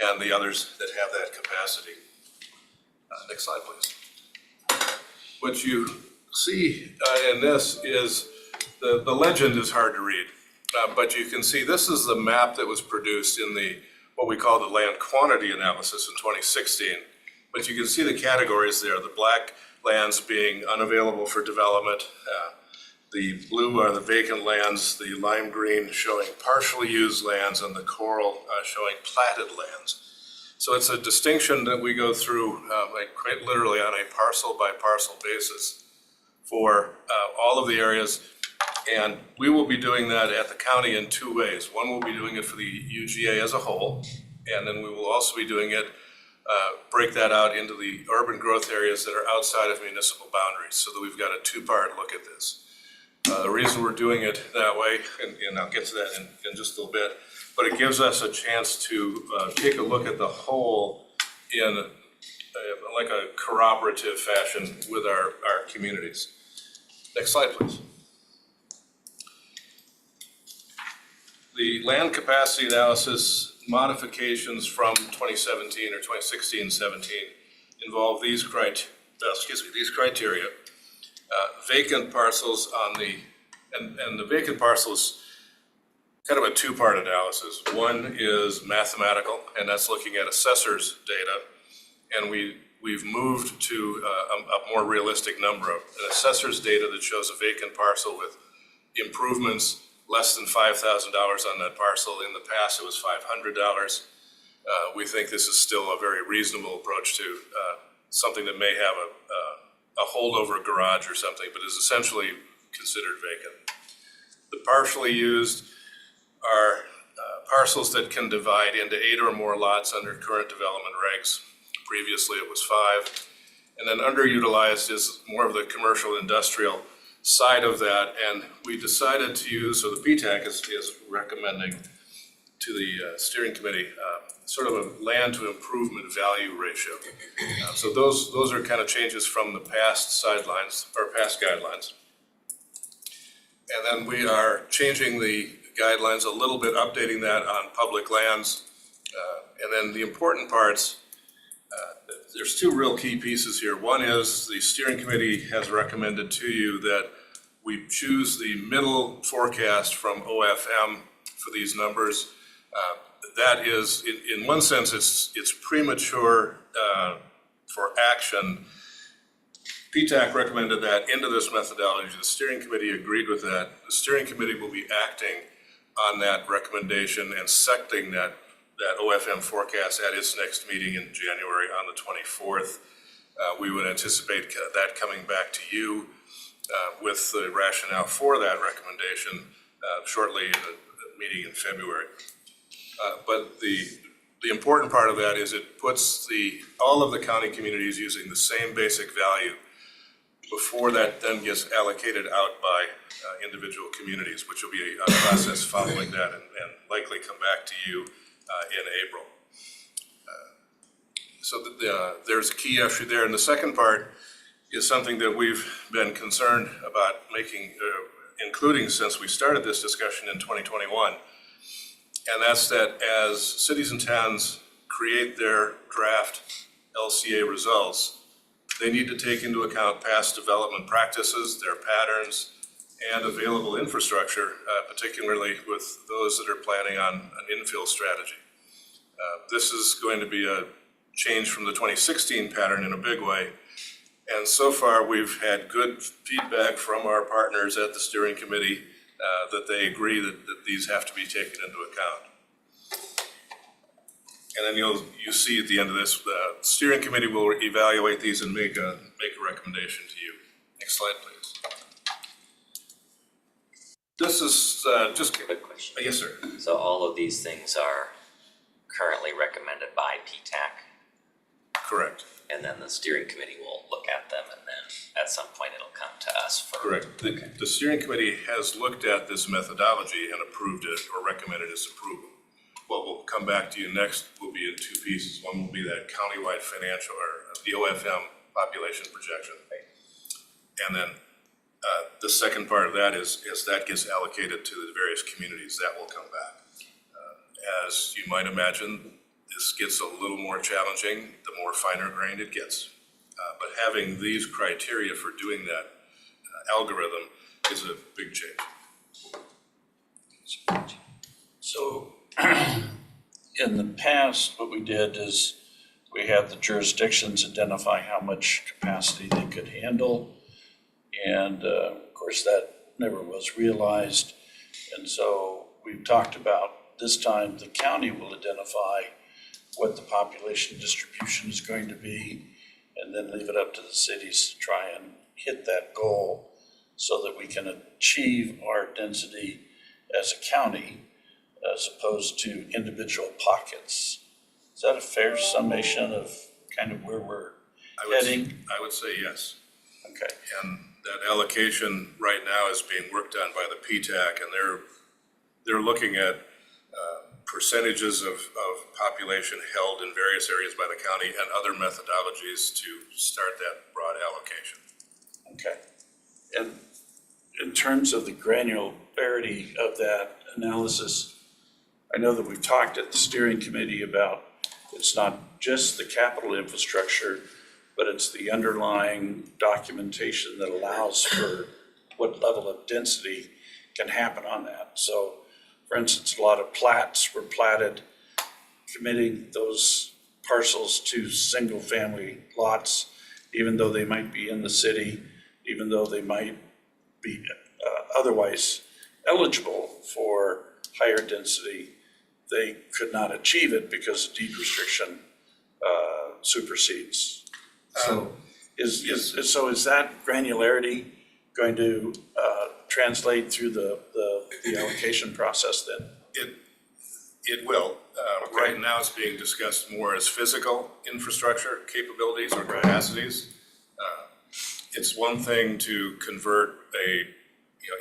and the others that have that capacity. Next slide, please. What you see in this is the legend is hard to read, but you can see this is the map that was produced in what we call the land quantity analysis in 2016. But you can see the categories there, the black lands being unavailable for development, the blue are the vacant lands, the lime green showing partially used lands, and the coral showing platted lands. So it's a distinction that we go through like quite literally on a parcel by parcel basis for all of the areas. And we will be doing that at the county in 2 ways. One, we'll be doing it for the UGA as a whole, and then we will also be doing it, break that out into the urban growth areas that are outside of municipal boundaries, so that we've got a 2-part look at this. The reason we're doing it that way, and I'll get to that in just a little bit, but it gives us a chance to take a look at the whole in like a corroborative fashion with our communities. Next slide, please. The land capacity analysis modifications from 2017 or 2016-17 involve these criteria. Vacant parcels on and the vacant parcels kind of a 2-part analysis. One is mathematical, and that's looking at assessors data, and we've moved to a more realistic number of an assessors data that shows a vacant parcel with improvements less than $5,000 on that parcel. In the past, it was $500. We think this is still a very reasonable approach to something that may have a holdover garage or something, but is essentially considered vacant. The partially used are parcels that can divide into 8 or more lots under current development regs. Previously, it was 5. And then underutilized is more of the commercial industrial side of that, and we decided to use, so the PTAC is recommending to the steering committee sort of a land to improvement value ratio. So those are kind of changes from the past sidelines, or past guidelines. And then we are changing the guidelines a little bit, updating that on public lands. And then the important parts, there's two real key pieces here. One is the steering committee has recommended to you that we choose the middle forecast from OFM for these numbers. That is, in one sense, it's premature for action. PTAC recommended that into this methodology. The steering committee agreed with that. The steering committee will be acting on that recommendation and secting that OFM forecast at its next meeting in January on the 24th. We would anticipate that coming back to you with the rationale for that recommendation shortly in a meeting in February. But the important part of that is it puts all of the county communities using the same basic value before that then gets allocated out by individual communities, which will be a process following that and likely come back to you in April. So there's a key issue there. And the second part is something that we've been concerned about including since we started this discussion in 2021. And that's that as cities and towns create their draft LCA results, they need to take into account past development practices, their patterns, and available infrastructure, particularly with those that are planning on an infill strategy. This is going to be a change from the 2016 pattern in a big way. And so far, we've had good feedback from our partners at the steering committee that they agree that these have to be taken into account. And then you see at the end of this, the steering committee will evaluate these and make a recommendation to you. Next slide, please. This is just a quick question. Yes, sir. So all of these things are currently recommended by PTAC? Correct. And then the steering committee will look at them, and then at some point it'll come to us for. Correct. The steering committee has looked at this methodology and approved it or recommended its approval. What will come back to you next will be in two pieces. One will be that countywide financial or the OFM population projection. And then the second part of that is that gets allocated to the various communities, that will come back. As you might imagine, this gets a little more challenging the more finer grained it gets. But having these criteria for doing that algorithm is a big change. So in the past, what we did is we had the jurisdictions identify how much capacity they could handle. And of course, that never was realized. And so we've talked about this time the county will identify what the population distribution is going to be, and then leave it up to the cities to try and hit that goal so that we can achieve our density as a county as opposed to individual pockets. Is that a fair summation of kind of where we're heading? I would say yes. Okay. And that allocation right now is being worked on by the PTAC, and they're looking at percentages of population held in various areas by the county and other methodologies to start that broad allocation. Okay. And in terms of the granularity of that analysis, I know that we've talked at the steering committee about it's not just the capital infrastructure, but it's the underlying documentation that allows for what level of density can happen on that. So, for instance, a lot of plats were platted committing those parcels to single-family lots, even though they might be in the city, even though they might be otherwise eligible for higher density, they could not achieve it because deed restriction supersedes. So is that granularity going to translate through the allocation process then? It will. Right now it's being discussed more as physical infrastructure capabilities or capacities. It's one thing to convert a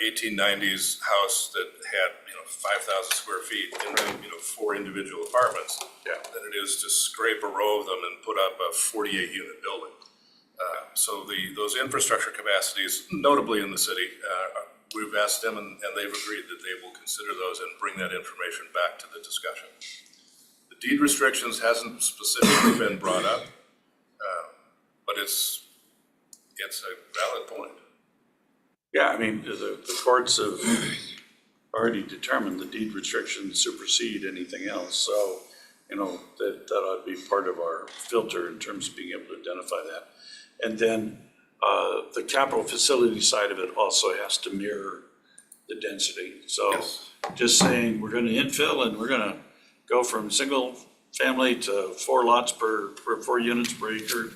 1890s house that had, 5,000 square feet and then, 4 individual apartments. Yeah. Than it is to scrape a row of them and put up a 48-unit building. So those infrastructure capacities, notably in the city, we've asked them and they've agreed that they will consider those and bring that information back to the discussion. The deed restrictions hasn't specifically been brought up, but it's a valid point. Yeah, I mean, the courts have already determined the deed restrictions supersede anything else, so, that ought to be part of our filter in terms of being able to identify that. And then, the capital facility side of it also has to mirror the density. So Yes. just saying, we're gonna infill and we're gonna go from single family to 4 lots per 4 units per acre,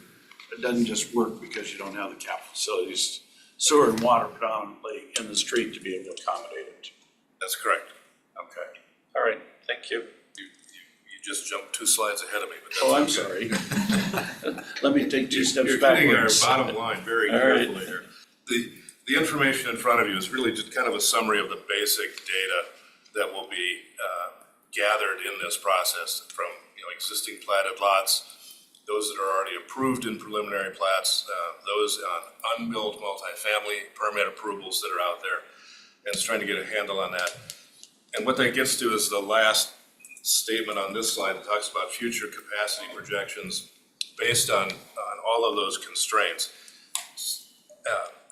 it doesn't just work because you don't have the capital facilities, sewer and water predominantly in the street to be able to accommodate it. That's correct. Okay, all right, thank you. You just jumped 2 slides ahead of me, but that's Oh, I'm okay. sorry. Let me take 2 steps You're backwards. hitting our bottom line very All right. carefully here. The information in front of you is really just kind of a summary of the basic data that will be gathered in this process from, existing platted lots, those that are already approved in preliminary plats, those on unbuilt multifamily permit approvals that are out there, and it's trying to get a handle on that. And what that gets to is the last statement on this slide that talks about future capacity projections based on all of those constraints.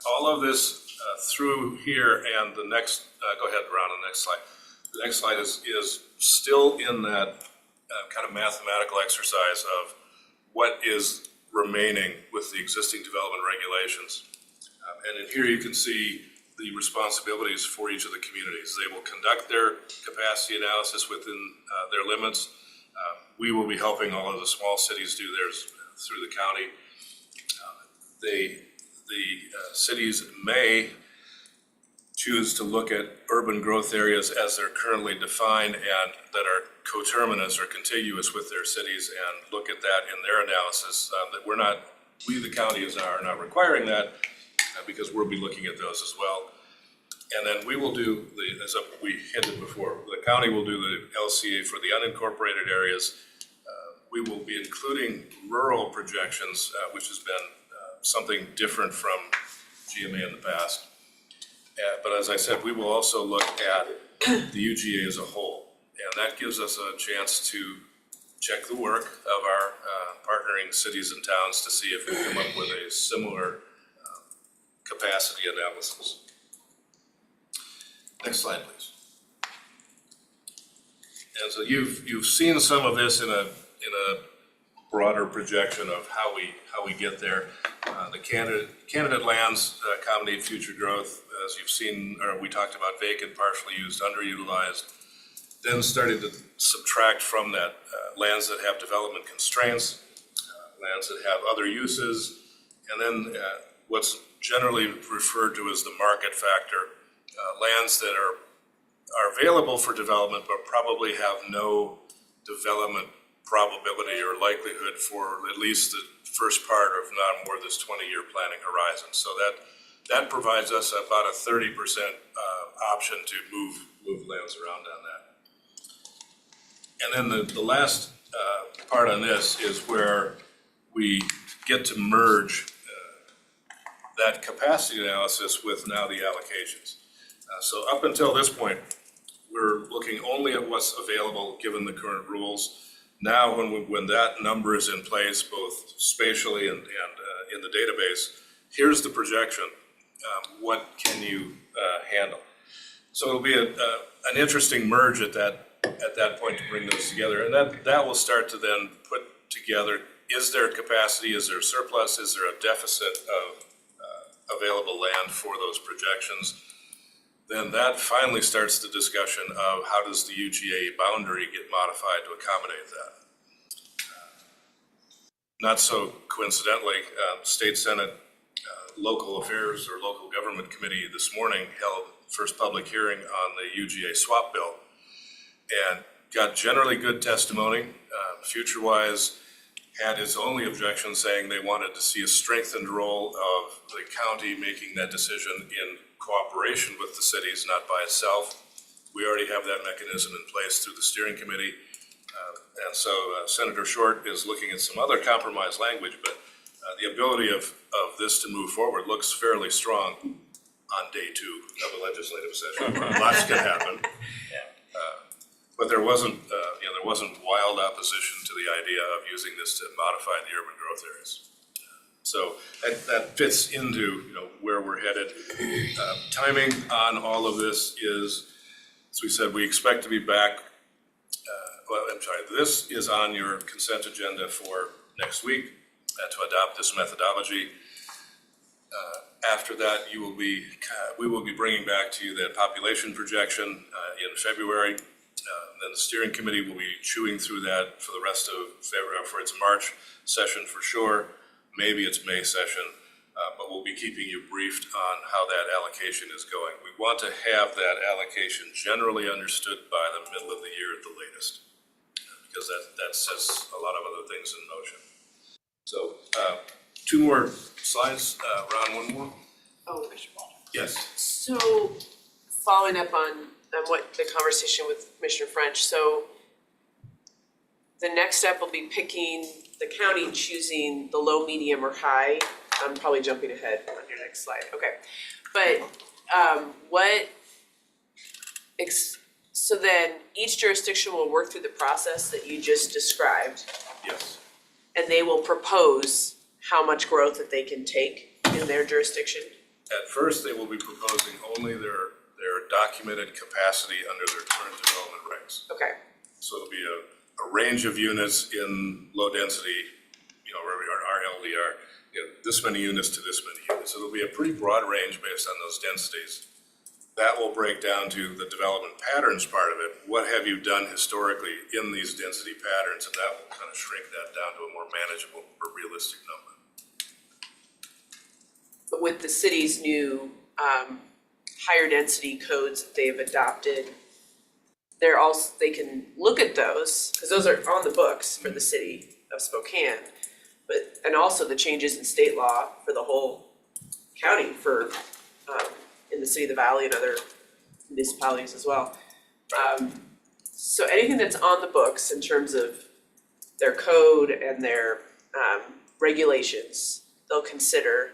All of this through here and the next, go ahead, Ron, on the next slide. The next slide is still in that kind of mathematical exercise of what is remaining with the existing development regulations. And in here you can see the responsibilities for each of the communities. They will conduct their capacity analysis within their limits. We will be helping all of the small cities do theirs through the county. The cities may choose to look at urban growth areas as they're currently defined and that are coterminous or contiguous with their cities and look at that in their analysis. That we the county are not requiring that because we'll be looking at those as well. And then we will do as we hinted before, the county will do the LCA for the unincorporated areas. We will be including rural projections, which has been something different from GMA in the past. But as I said, we will also look at the UGA as a whole. And that gives us a chance to check the work of our partnering cities and towns to see if we come up with a similar capacity analysis. Next slide, please. And so you've seen some of this in a broader projection of how we get there. The candidate lands accommodate future growth, as you've seen, or we talked about vacant, partially used, underutilized. Then started to subtract from that lands that have development constraints, lands that have other uses, and then what's generally referred to as the market factor, lands that are available for development but probably have no development probability or likelihood for at least the first part of not more this 20-year planning horizon. So that provides us about a 30% option to move lands around on that. And then the last part on this is where we get to merge that capacity analysis with now the allocations. So up until this point, we're looking only at what's available given the current rules. Now, when that number is in place, both spatially and in the database, here's the projection. What can you handle? So it'll be an interesting merge at that point to bring those together, and that will start to then put together: is there capacity? Is there surplus? Is there a deficit of available land for those projections? Then that finally starts the discussion of how does the UGA boundary get modified to accommodate that. Not so coincidentally, State Senate Local Affairs or Local Government Committee this morning held first public hearing on the UGA swap bill and got generally good testimony. Future-wise, had its only objection, saying they wanted to see a strengthened role of the county making that decision in cooperation with the cities, not by itself. We already have that mechanism in place through the steering committee. And so Senator Short is looking at some other compromise language, but the ability of this to move forward looks fairly strong on day 2 of a legislative session. Lots can happen. But there wasn't wild opposition to the idea of using this to modify the urban growth areas. So that fits into, where we're headed. Timing on all of this is, as we said, we expect to be back. This is on your consent agenda for next week to adopt this methodology. After that, we will be bringing back to you that population projection in February. Then the steering committee will be chewing through that for the rest of February, for its March session for sure, maybe its May session, but we'll be keeping you briefed on how that allocation is going. We want to have that allocation generally understood by the middle of the year at the latest, because that sets a lot of other things in motion. So 2 more slides, Ron, 1 more? Oh, Mr. Walter. Yes. So, following up on what the conversation with Commissioner French, so the next step will be picking the county, choosing the low, medium, or high. I'm probably jumping ahead on your next slide, okay. But so then each jurisdiction will work through the process that you just described, Yes. and they will propose how much growth that they can take in their jurisdiction? At first, they will be proposing only their documented capacity under their current development regs. Okay. So it'll be a range of units in low density, where we are, RLDR, this many units to this many units. It'll be a pretty broad range based on those densities. That will break down to the development patterns part of it. What have you done historically in these density patterns? And that will kind of shrink that down to a more manageable or realistic number. But with the city's new higher density codes that they've adopted, they can look at those, because those are on the books for the city of Spokane. And also the changes in state law for the whole county for in the city of the Valley and other municipalities as well. So anything that's on the books in terms of their code and their regulations, they'll consider.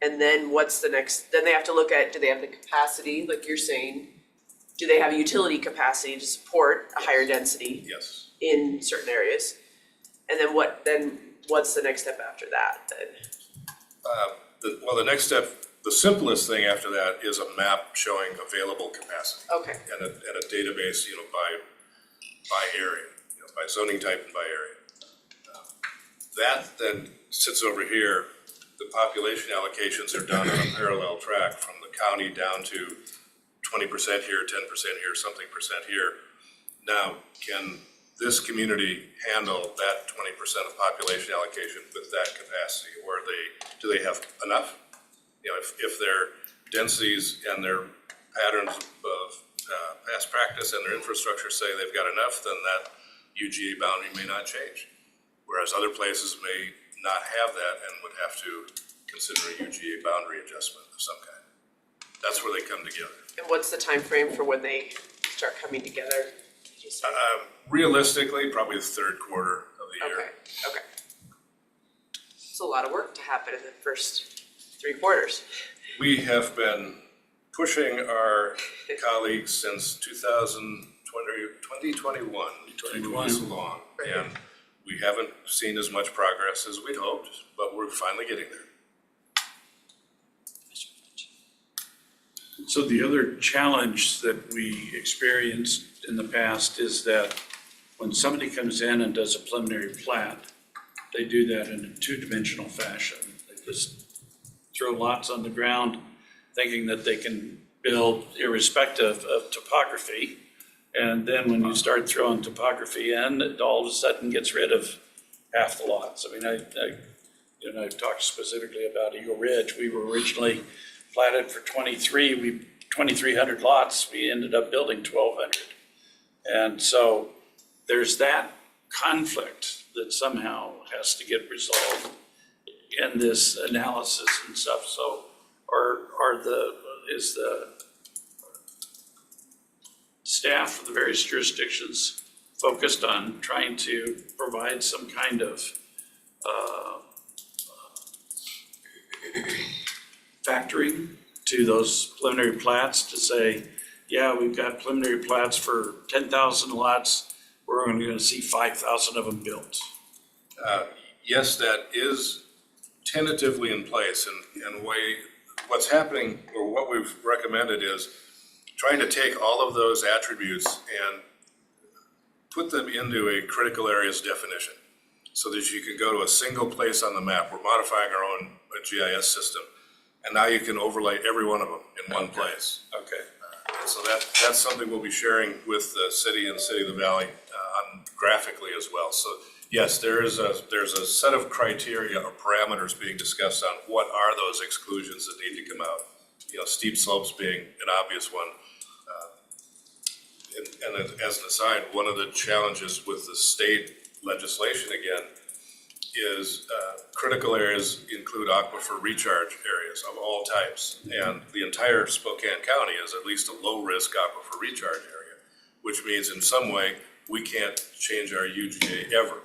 And then what's the next, then they have to look at, do they have the capacity, like you're saying? Do they have utility capacity to support a higher density? Yes. In certain areas? And then what's the next step after that then? The next step, the simplest thing after that is a map showing available capacity. Okay. And a database, by area, by zoning type and by area. That then sits over here. The population allocations are done on a parallel track from the county down to 20% here, 10% here, something percent here. Now, can this community handle that 20% of population allocation with that capacity, or do they have enough? If their densities and their patterns of past practice and their infrastructure say they've got enough, then that UGA boundary may not change. Whereas other places may not have that and would have to consider a UGA boundary adjustment of some kind. That's where they come together. And what's the time frame for when they start coming together? Realistically, probably the 3rd quarter of the year. Okay. It's a lot of work to happen in the first 3 quarters. We have been pushing our colleagues since 2021 to move this along. And we haven't seen as much progress as we'd hoped, but we're finally getting there. So the other challenge that we experienced in the past is that when somebody comes in and does a preliminary plat, they do that in a 2-dimensional fashion. They just throw lots on the ground thinking that they can build irrespective of topography. And then when you start throwing topography in, it all of a sudden gets rid of half the lots. I mean, I talked specifically about Eagle Ridge. We were originally platted for 2,300 lots. We ended up building 1,200. And so there's that conflict that somehow has to get resolved in this analysis and stuff, so is the staff of the various jurisdictions focused on trying to provide some kind of factoring to those preliminary plats to say, yeah, we've got preliminary plats for 10,000 lots, we're only gonna see 5,000 of them built. Yes, that is tentatively in place, and what's happening, or what we've recommended is trying to take all of those attributes and put them into a critical areas definition, so that you can go to a single place on the map. We're modifying our own GIS system, and now you can overlay every one of them in one place. Okay. And so that's something we'll be sharing with the city and City of the Valley graphically as well. So yes, there's a set of criteria or parameters being discussed on what are those exclusions that need to come out. You know, steep slopes being an obvious one. And as an aside, one of the challenges with the state legislation again is critical areas include aquifer recharge areas of all types. And the entire Spokane County is at least a low-risk aquifer recharge area, which means in some way we can't change our UGA ever.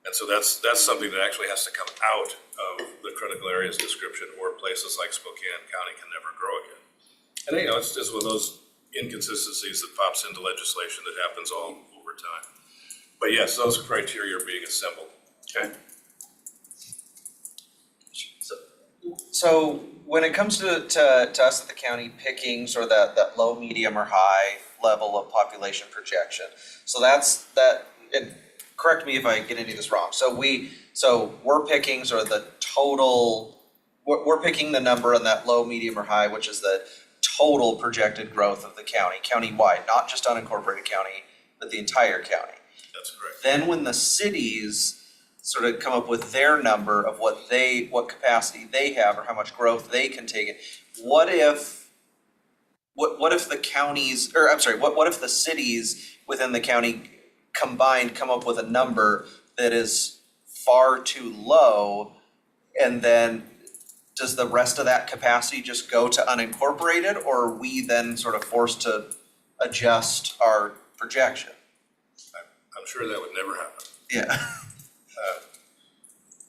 And so that's something that actually has to come out of the critical areas description, or places like Spokane County can never grow again. And you know, it's just one of those inconsistencies that pops into legislation that happens all over time. But yes, those criteria are being assembled. Okay. So when it comes to us at the county picking sort of that low, medium, or high level of population projection, so that's that. And correct me if I get any of this wrong. So we're picking sort of the total. We're picking the number on that low, medium, or high, which is the total projected growth of the county, county-wide, not just unincorporated county, but the entire county. That's correct. Then when the cities sort of come up with their number of what capacity they have or how much growth they can take it, what if the counties, or I'm sorry, what if the cities within the county combined come up with a number that is far too low, and then does the rest of that capacity just go to unincorporated, or are we then sort of forced to adjust our projection? I'm sure that would never happen. Yeah.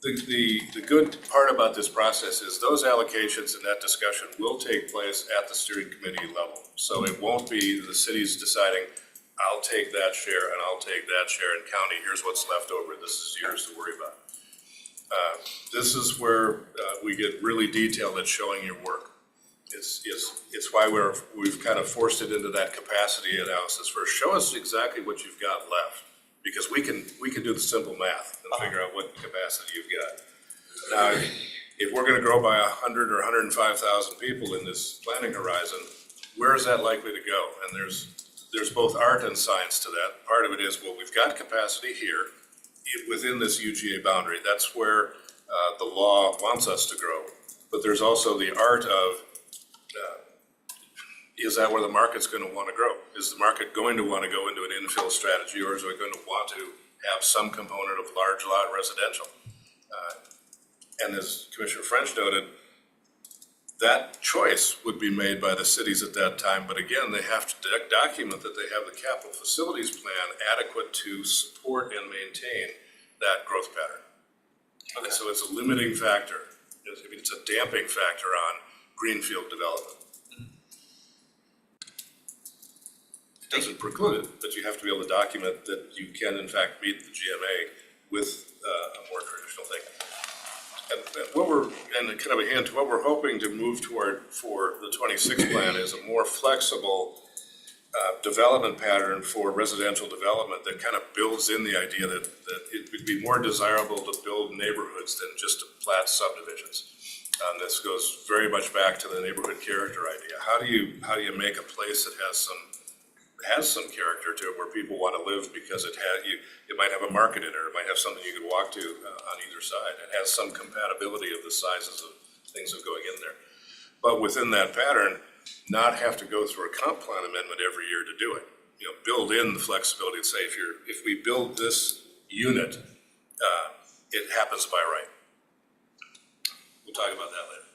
The good part about this process is those allocations and that discussion will take place at the steering committee level. So it won't be the cities deciding, I'll take that share and I'll take that share, and county, here's what's left over, this is yours to worry about. This is where we get really detailed at showing your work. It's why we've kind of forced it into that capacity analysis first. Show us exactly what you've got left, because we can do the simple math and figure out what capacity you've got. Now, if we're gonna grow by 100 or 105,000 people in this planning horizon, where is that likely to go? And there's both art and science to that. Part of it is, well, we've got capacity here within this UGA boundary. That's where the law wants us to grow. But there's also the art of, is that where the market's going to want to grow? Is the market going to want to go into an infill strategy, or is it going to want to have some component of large lot residential? And as Commissioner French noted, that choice would be made by the cities at that time. But again, they have to document that they have the capital facilities plan adequate to support and maintain that growth pattern. Okay. So it's a limiting factor. It's a damping factor on greenfield development. Doesn't preclude it, but you have to be able to document that you can in fact meet the GMA with a more traditional thing. And kind of a hint, what we're hoping to move toward for the 26 plan is a more flexible development pattern for residential development that kind of builds in the idea that it would be more desirable to build neighborhoods than just to plat subdivisions. This goes very much back to the neighborhood character idea. How do you make a place that has some character to it, where people want to live because it might have a market in it, or it might have something you could walk to on either side. It has some compatibility of the sizes of things that are going in there. But within that pattern, not have to go through a comp plan amendment every year to do it. You know, build in the flexibility to say, if we build this unit it happens by right. We'll talk about that later.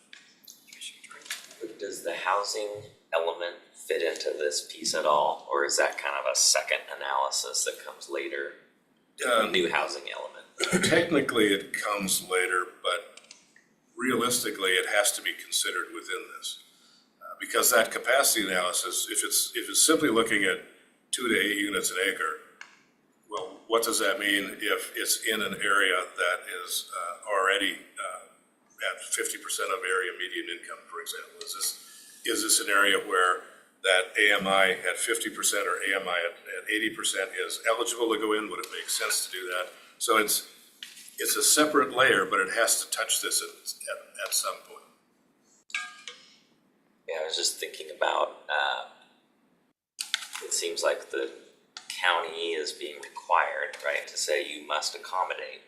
Does the housing element fit into this piece at all, or is that kind of a second analysis that comes later? The new housing element? Technically, it comes later, but realistically, it has to be considered within this. Because that capacity analysis, if it's simply looking at 2 to 8 units an acre, well, what does that mean if it's in an area that is already at 50% of area median income, for example? Is this an area where that AMI at 50% or AMI at 80% is eligible to go in? Would it make sense to do that? So it's a separate layer, but it has to touch this at some point. Yeah, I was just thinking about, it seems like the county is being required, right, to say you must accommodate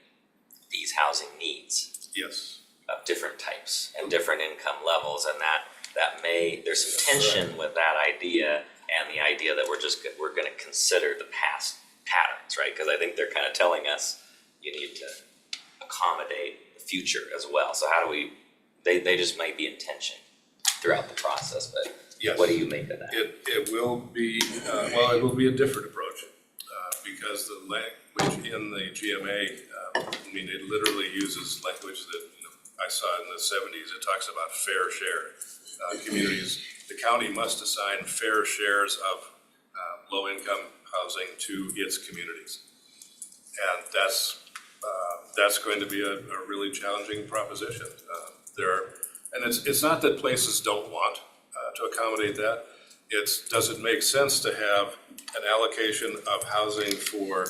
these housing needs Yes. of different types and different income levels, and that may, there's some tension with that idea and the idea that we're gonna consider the past patterns, right? Because I think they're kind of telling us you need to accommodate the future as well. So how do we, they just might be in tension throughout the process, but Yes. what do you make of that? It will be, well, it will be a different approach, because the language in the GMA, I mean, it literally uses language that, I saw in the 70s. It talks about fair share. Communities, the county must assign fair shares of low-income housing to its communities. And that's going to be a really challenging proposition. And it's not that places don't want to accommodate that. Does it make sense to have an allocation of housing for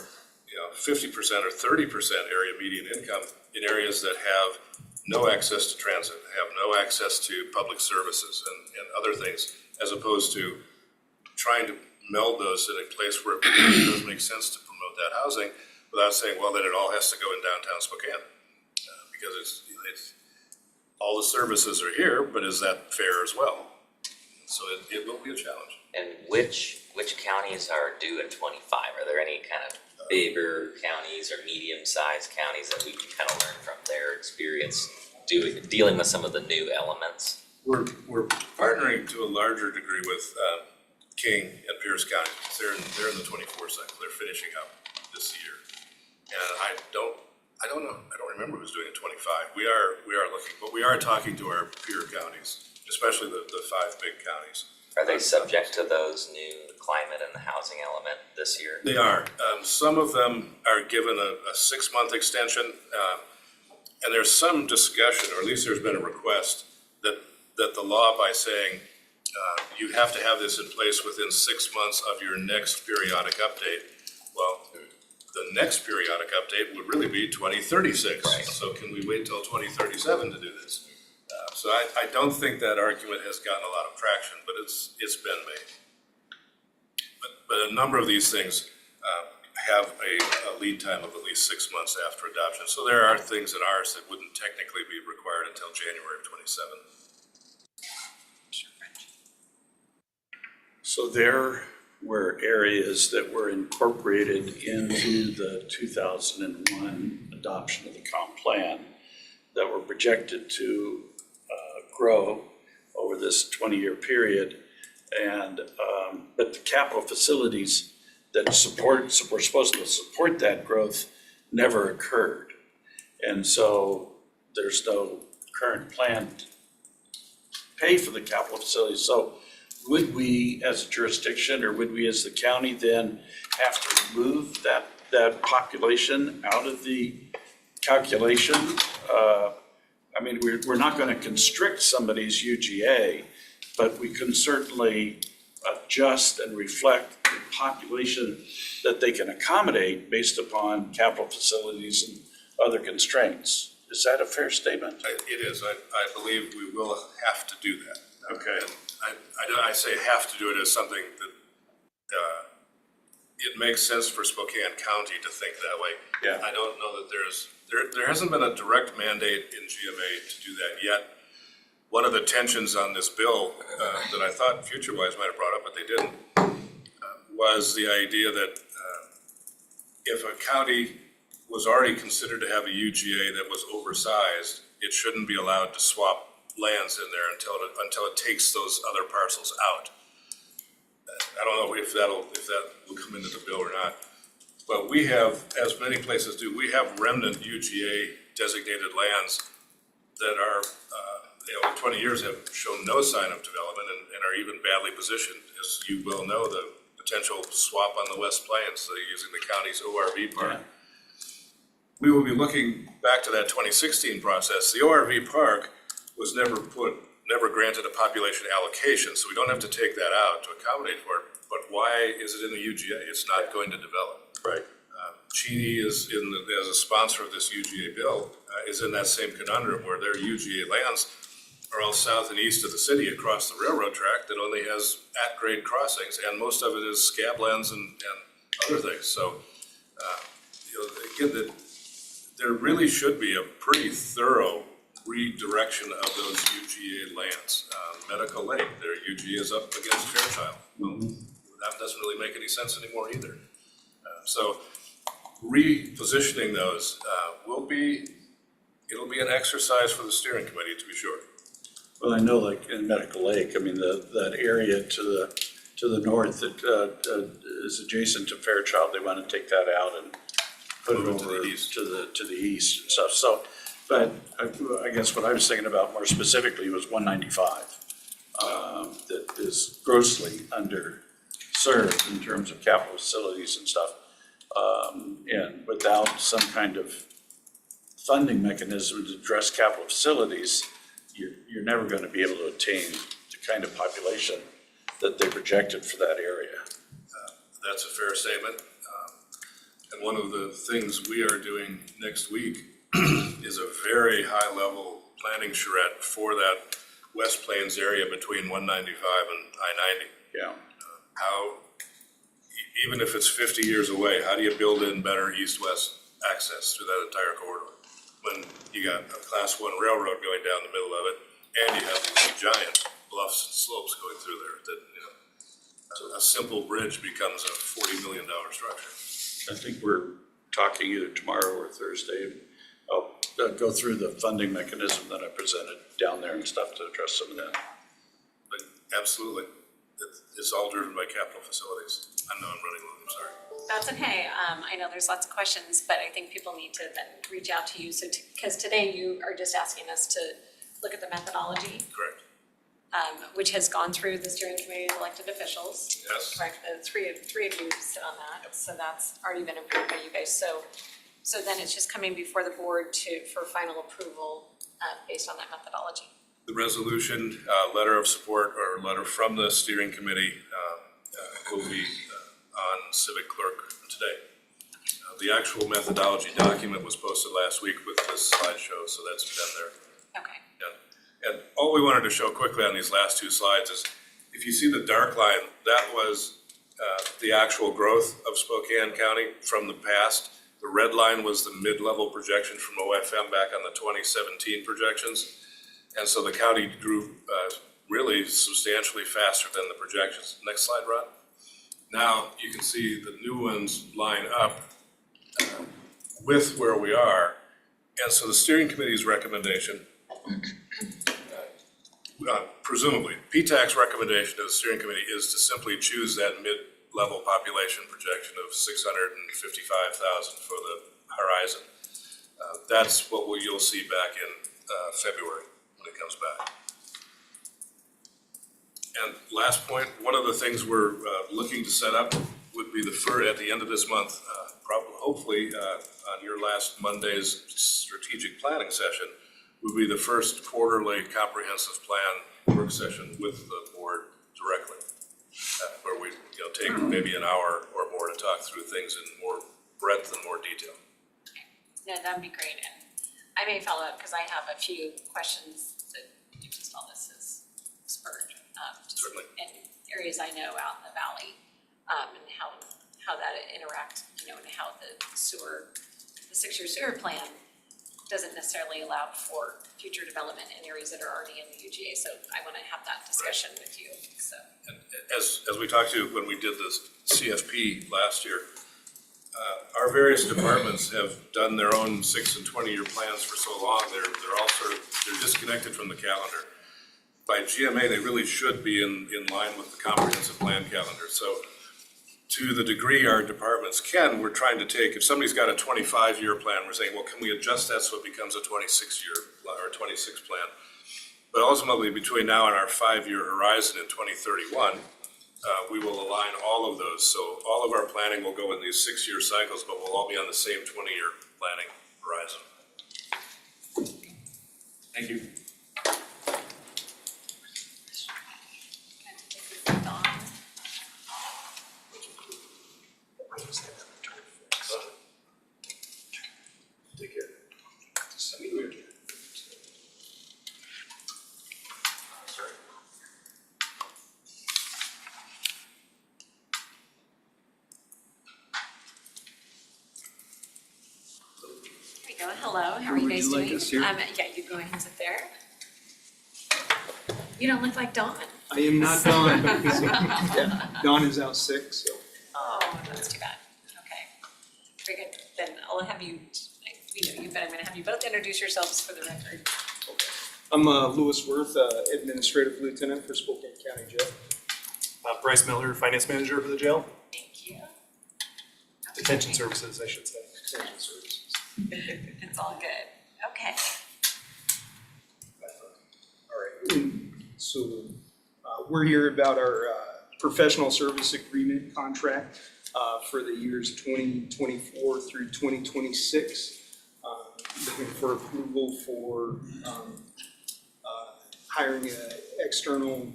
50% or 30% area median income in areas that have no access to transit, have no access to public services and other things, as opposed to trying to meld those in a place where it does make sense to promote that housing without saying, well, then it all has to go in downtown Spokane. Because it's all the services are here, but is that fair as well? So it will be a challenge. And which counties are due in 25? Are there any kind of bigger counties or medium-sized counties that we can kind of learn from their experience dealing with some of the new elements? We're partnering to a larger degree with King and Pierce County. They're in the 24 cycle. They're finishing up this year. And I don't know. I don't remember who's doing it 25. We are looking, but we are talking to our peer counties, especially the 5 big counties. Are they subject to those new climate and the housing element this year? They are. Some of them are given a 6-month extension, and there's some discussion, or at least there's been a request, that the law, by saying you have to have this in place within 6 months of your next periodic update. Well, the next periodic update would really be 2036. Right. So can we wait till 2037 to do this? So I don't think that argument has gotten a lot of traction, but it's been made. But a number of these things have a lead time of at least 6 months after adoption. So there are things in ours that wouldn't technically be required until January of 27. So there were areas that were incorporated into the 2001 adoption of the comp plan that were projected to grow over this 20-year period. And but the capital facilities that were supposed to support that growth never occurred. And so there's no current plan to pay for the capital facilities. So would we as a jurisdiction, or would we as the county then have to remove that population out of the calculation? I mean, we're not going to constrict somebody's UGA, but we can certainly adjust and reflect the population that they can accommodate based upon capital facilities and other constraints. Is that a fair statement? It is. I believe we will have to do that. Okay. I say have to do it as something that it makes sense for Spokane County to think that way. Yeah. I don't know that there hasn't been a direct mandate in GMA to do that yet. One of the tensions on this bill that I thought FutureWise might have brought up, but they didn't, was the idea that if a county was already considered to have a UGA that was oversized, it shouldn't be allowed to swap lands in there until it takes those other parcels out. I don't know if that will come into the bill or not. But we have, as many places do, we have remnant UGA designated lands that are, in 20 years have shown no sign of development and are even badly positioned. As you well know, the potential swap on the West Plains, using the county's ORV park. We will be looking back to that 2016 process. The ORV park was never granted a population allocation, so we don't have to take that out to accommodate for it. But why is it in the UGA? It's not going to develop. Right. Cheney is as a sponsor of this UGA bill, is in that same conundrum where their UGA lands are all south and east of the city across the railroad track that only has at-grade crossings, and most of it is scablands and other things. So, again, there really should be a pretty thorough redirection of those UGA lands. Medical Lake, their UGA is up against Fairchild. Well, that doesn't really make any sense anymore either. So repositioning those it'll be an exercise for the steering committee, to be sure. Well, I know like in Medical Lake, I mean, that area to the north that is adjacent to Fairchild, they want to take that out and put it over to the east and stuff. So, but I guess what I was thinking about more specifically was 195, that is grossly underserved in terms of capital facilities and stuff. And without some kind of funding mechanism to address capital facilities, you're never going to be able to attain the kind of population that they projected for that area. That's a fair statement. And one of the things we are doing next week is a very high-level planning charrette for that West Plains area between 195 and I-90. Yeah. How, even if it's 50 years away, how do you build in better east-west access through that entire corridor? When you got a Class 1 railroad going down the middle of it, and you have these giant bluffs and slopes going through there, that, a simple bridge becomes a $40 million structure. I think we're talking either tomorrow or Thursday. I'll go through the funding mechanism that I presented down there and stuff to address some of that. But absolutely, it's all driven by capital facilities. I know I'm running low, I'm sorry. That's okay. I know there's lots of questions, but I think people need to then reach out to you. So, because today you are just asking us to look at the methodology, Correct. Which has gone through the steering committee of elected officials. Yes. Correct. Three of you sit on that, so that's already been approved by you guys. So then it's just coming before the board for final approval based on that methodology. The resolution, letter of support or letter from the steering committee will be on Civic Clerk today. The actual methodology document was posted last week with this slideshow, so that's been there. Okay. And all we wanted to show quickly on these last two slides is, if you see the dark line, that was the actual growth of Spokane County from the past. The red line was the mid-level projection from OFM back on the 2017 projections. And so the county grew really substantially faster than the projections. Next slide, Rod. Now you can see the new ones line up with where we are. And so the steering committee's recommendation, presumably, PTAC's recommendation to the steering committee is to simply choose that mid-level population projection of 655,000 for the horizon. That's what you'll see back in February when it comes back. And last point, one of the things we're looking to set up would be at the end of this month, hopefully on your last Monday's strategic planning session, would be the first quarterly comprehensive plan work session with the board directly, where we take maybe an hour or more to talk through things in more breadth and more detail. No, that'd be great. And I may follow up because I have a few questions that you just all this is spurred. Certainly. In areas I know out in the valley, and how that interacts, and how the 6-year sewer plan doesn't necessarily allow for future development in areas that are already in the UGA. So I want to have that discussion with you, so. And as we talked to when we did this CFP last year, Our various departments have done their own 6 and 20-year plans for so long, they're all they're disconnected from the calendar. By GMA, they really should be in line with the comprehensive plan calendar. So to the degree our departments can, we're trying to take, if somebody's got a 25-year plan, we're saying, well, can we adjust that so it becomes a 26-year or 26 plan? But ultimately, between now and our 5-year horizon in 2031, we will align all of those. So all of our planning will go in these 6-year cycles, but we'll all be on the same 20-year planning horizon. Thank you. Take care. There you go. Hello, how are you guys doing? Yeah, you go ahead and sit there. You don't look like Dawn. I am not Dawn, because Dawn is out sick, so. Oh, that's too bad. Okay. Very good. Then I'll have you, we know you, but I'm gonna have you both introduce yourselves for the record. I'm Louis Worth, Administrative Lieutenant for Spokane County Jail. Bryce Miller, Finance Manager for the jail. Thank you. Detention Services, I should say. Detention Services. It's all good. Okay. All right, so we're here about our professional service agreement contract for the years 2024 through 2026. Looking for approval for hiring an external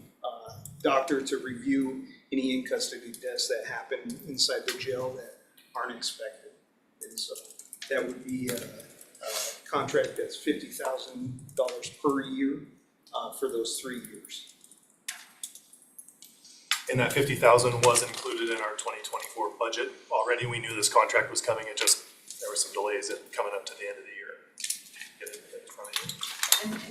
doctor to review any in-custody deaths that happen inside the jail that aren't expected. And so that would be a contract that's $50,000 per year for those 3 years. And that 50,000 was included in our 2024 budget already. We knew this contract was coming. There were some delays in coming up to the end of the year. Get it in front of you.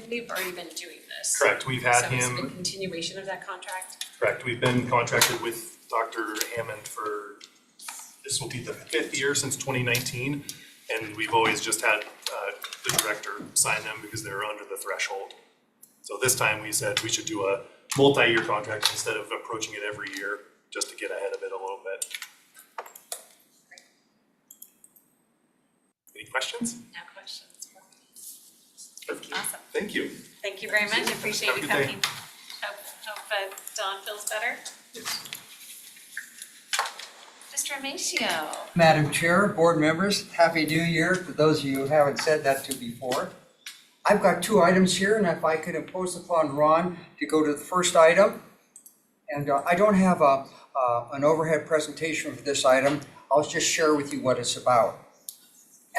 And we've already been doing this. Correct, we've had So it's him. a continuation of that contract? Correct, we've been contracted with Dr. Hammond for, this will be the 5th year since 2019. And we've always just had the director sign them because they're under the threshold. So this time we said we should do a multi-year contract instead of approaching it every year, just to get ahead of it a little bit. Any questions? No questions. Awesome. Thank you. Thank you very much. Appreciate Have a you good day. coming. Hope Dawn feels better. Mr. Amacio. Madam Chair, board members, Happy New Year to those of you who haven't said that to before. I've got 2 items here, and if I could impose upon Ron to go to the first item. And I don't have an overhead presentation for this item. I'll just share with you what it's about.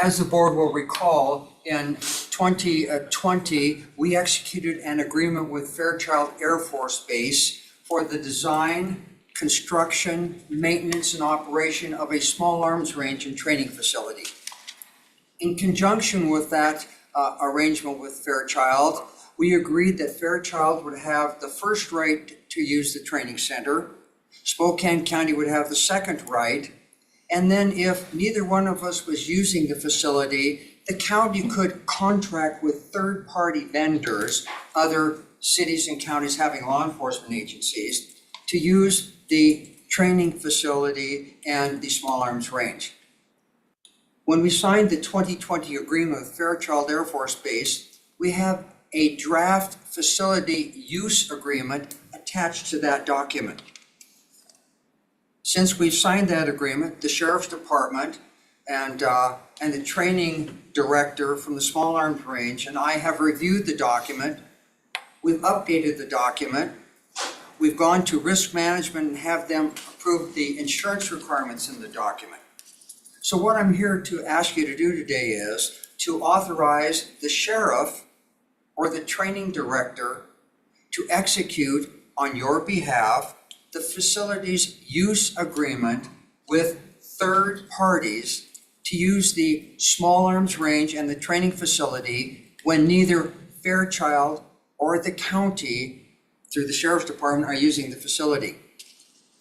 As the board will recall, in 2020, we executed an agreement with Fairchild Air Force Base for the design, construction, maintenance, and operation of a small arms range and training facility. In conjunction with that arrangement with Fairchild, we agreed that Fairchild would have the first right to use the training center. Spokane County would have the second right. And then if neither one of us was using the facility, the county could contract with third-party vendors, other cities and counties having law enforcement agencies, to use the training facility and the small arms range. When we signed the 2020 agreement with Fairchild Air Force Base, we have a draft facility use agreement attached to that document. Since we've signed that agreement, the Sheriff's Department and the training director from the Small Arms Range and I have reviewed the document. We've updated the document. We've gone to risk management and have them approve the insurance requirements in the document. So what I'm here to ask you to do today is to authorize the sheriff or the training director to execute on your behalf the facility's use agreement with third parties to use the small arms range and the training facility when neither Fairchild or the county through the Sheriff's Department are using the facility.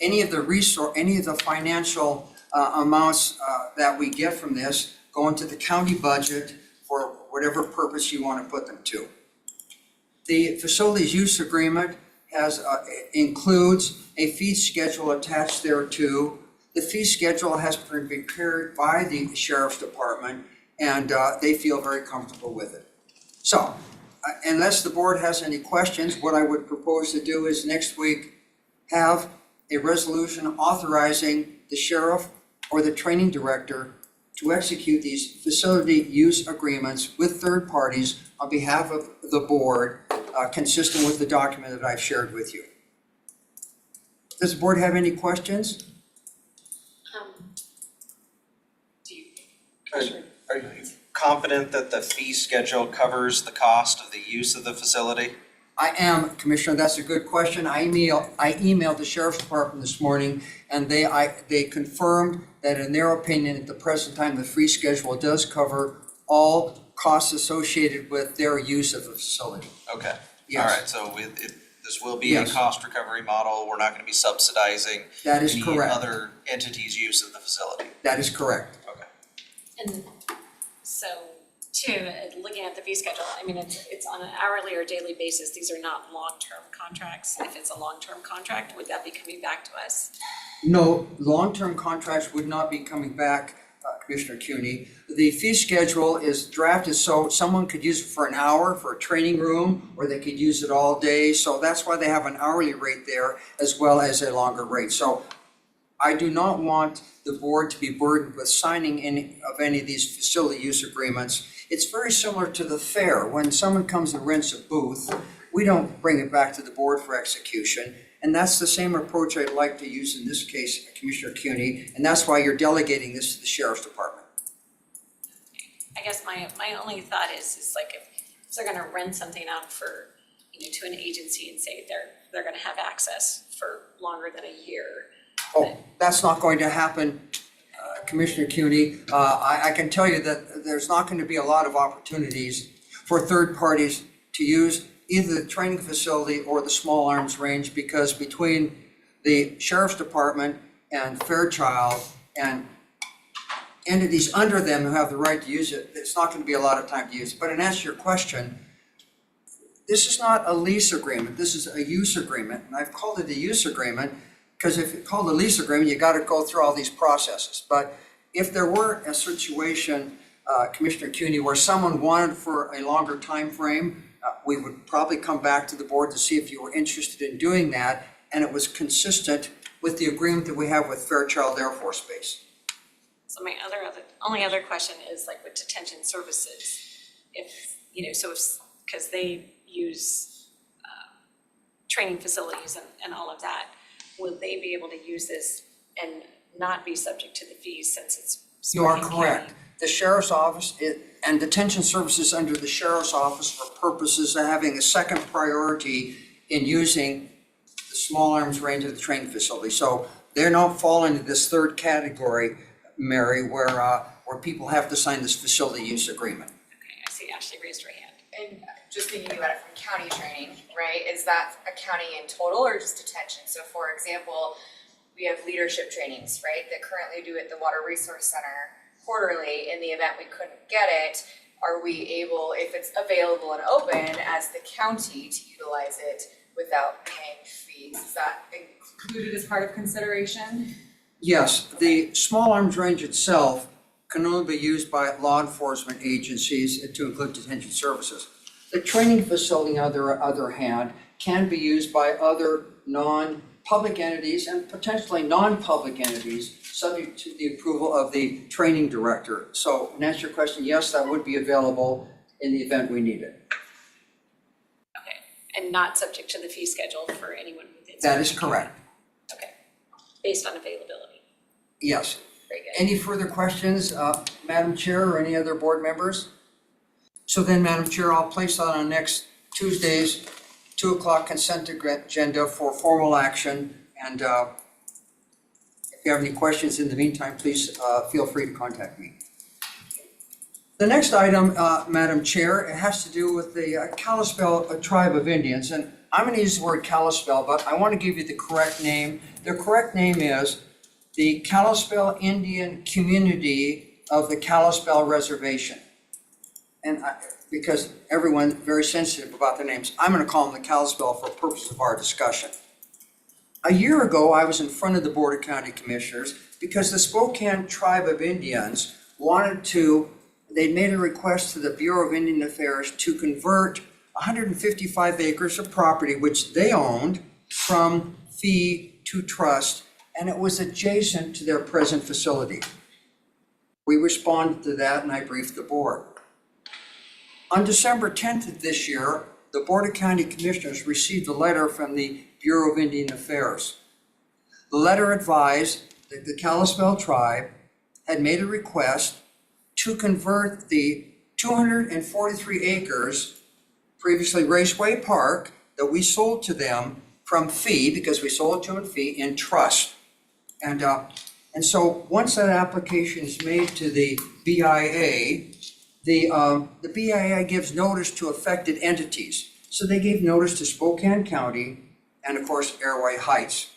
Any of the financial amounts that we get from this go into the county budget for whatever purpose you want to put them to. The facilities use agreement includes a fee schedule attached thereto. The fee schedule has been prepared by the sheriff's department, and they feel very comfortable with it. So, unless the board has any questions, what I would propose to do is next week have a resolution authorizing the sheriff or the training director to execute these facility use agreements with third parties on behalf of the board, consistent with the document that I've shared with you. Does the board have any questions? Do you, Are you confident that the fee schedule covers the cost of the use of the facility? I am, Commissioner, that's a good question. I emailed the Sheriff's Department this morning, and they confirmed that in their opinion, at the present time, the fee schedule does cover all costs associated with their use of the facility. Okay, all Yes. right, so this will be a Yes. cost recovery model. We're not gonna be subsidizing That is any correct. other entity's use of the facility. That is correct. Okay. and so too, looking at the fee schedule, I mean, it's on an hourly or daily basis. These are not long-term contracts. If it's a long-term contract, would that be coming back to us? No, long-term contracts would not be coming back, Commissioner CUNY. The fee schedule is drafted so someone could use it for an hour for a training room, or they could use it all day. So that's why they have an hourly rate there as well as a longer rate. So I do not want the board to be burdened with signing any of these facility use agreements. It's very similar to the fair. When someone comes and rents a booth, we don't bring it back to the board for execution. And that's the same approach I'd like to use in this case, Commissioner CUNY, and that's why you're delegating this to the Sheriff's Department. I guess my only thought is like if they're gonna rent something out for, to an agency and say they're gonna have access for longer than a year. Oh, that's not going to happen, Commissioner CUNY. I can tell you that there's not going to be a lot of opportunities for third parties to use either the training facility or the small arms range, because between the Sheriff's Department and Fairchild and entities under them who have the right to use it, it's not going to be a lot of time to use it. But in answer to your question, this is not a lease agreement, this is a use agreement. And I've called it a use agreement because if it's called a lease agreement, you got to go through all these processes. But if there were a situation, Commissioner CUNY, where someone wanted for a longer time frame, we would probably come back to the board to see if you were interested in doing that, and it was consistent with the agreement that we have with Fairchild Air Force Base. So my only other question is like with detention services, because they use training facilities and all of that, will they be able to use this and not be subject to the fees since it's You are Spokane correct. County? The Sheriff's Office and detention services under the Sheriff's Office for purposes of having a second priority in using the small arms range of the training facility. So they're not falling into this third category, Mary, where people have to sign this facility use agreement. Okay, I see Ashley raised her hand. And just thinking about it from county training, right, is that a county in total or just detention? So for example, we have leadership trainings, right, that currently do at the Water Resource Center quarterly. In the event we couldn't get it, are we able, if it's available and open, as the county to utilize it without paying fees? Is that included as part of consideration? Yes, the small arms range itself can only be used by law enforcement agencies to include detention services. The training facility, on the other hand, can be used by other non-public entities and potentially non-public entities, subject to the approval of the training director. So, in answer to your question, yes, that would be available in the event we need it. Okay, and not subject to the fee schedule for anyone within. That is Spokane County. correct. Okay, based on availability. Yes. Very good. Any further questions, Madam Chair, or any other board members? So then, Madam Chair, I'll place that on next Tuesday's 2 o'clock consent agenda for formal action. And if you have any questions in the meantime, please feel free to contact me. The next item, Madam Chair, it has to do with the Kalispel tribe of Indians. And I'm going to use the word Kalispel, but I want to give you the correct name. The correct name is the Kalispell Indian community of the Kalispell Reservation. And because everyone's very sensitive about their names, I'm gonna call them the Kalispell for purposes of our discussion. A year ago, I was in front of the Board of County Commissioners because the Spokane Tribe of Indians they'd made a request to the Bureau of Indian Affairs to convert 155 acres of property which they owned from fee to trust, and it was adjacent to their present facility. We responded to that and I briefed the board. On December 10th of this year, the Board of County Commissioners received a letter from the Bureau of Indian Affairs. The letter advised that the Kalispell tribe had made a request to convert the 243 acres, previously Raceway Park, that we sold to them from fee, because we sold it to them in fee, in trust. And so once that application is made to the BIA, the BIA gives notice to affected entities. So they gave notice to Spokane County and of course Airway Heights.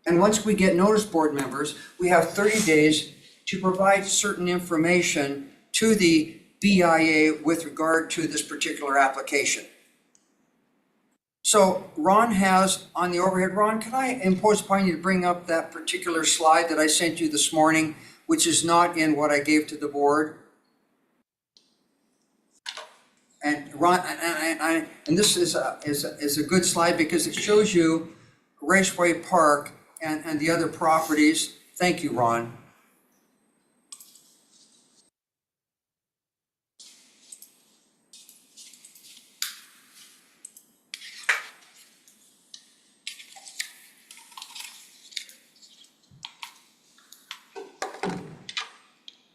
And once we get notice, board members, we have 30 days to provide certain information to the BIA with regard to this particular application. So Ron has on the overhead, Ron, can I impose upon you to bring up that particular slide that I sent you this morning, which is not in what I gave to the board? And Ron, and this is a good slide because it shows you Raceway Park and the other properties. Thank you, Ron.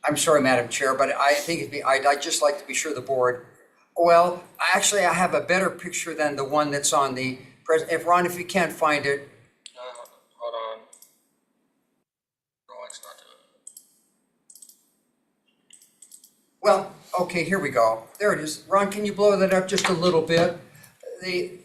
I'm sorry, Madam Chair, but I think I'd just like to be sure the board, well, actually, I have a better picture than the one that's on the if Ron, if you can't find it. Hold on. Drawing's not doing it. Well, okay, here we go. There it is. Ron, can you blow that up just a little bit? The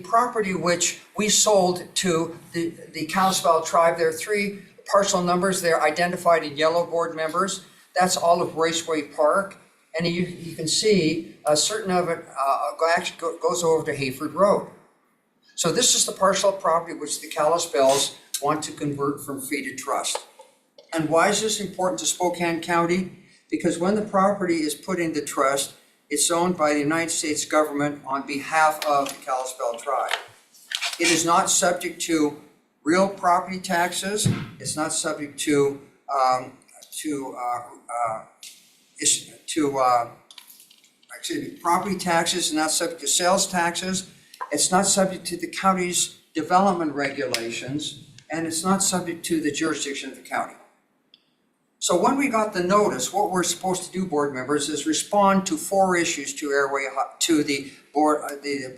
property which we sold to the Kalispell tribe, there are 3 parcel numbers. They're identified in yellow, board members. That's all of Raceway Park. And you can see a certain of it actually goes over to Hayford Road. So this is the parcel of property which the Kalispells want to convert from fee to trust. And why is this important to Spokane County? Because when the property is put into trust, it's owned by the United States government on behalf of the Kalispell tribe. It is not subject to real property taxes. It's not subject to property taxes. It's not subject to sales taxes. It's not subject to the county's development regulations, and it's not subject to the jurisdiction of the county. So when we got the notice, what we're supposed to do, board members, is respond to 4 issues to the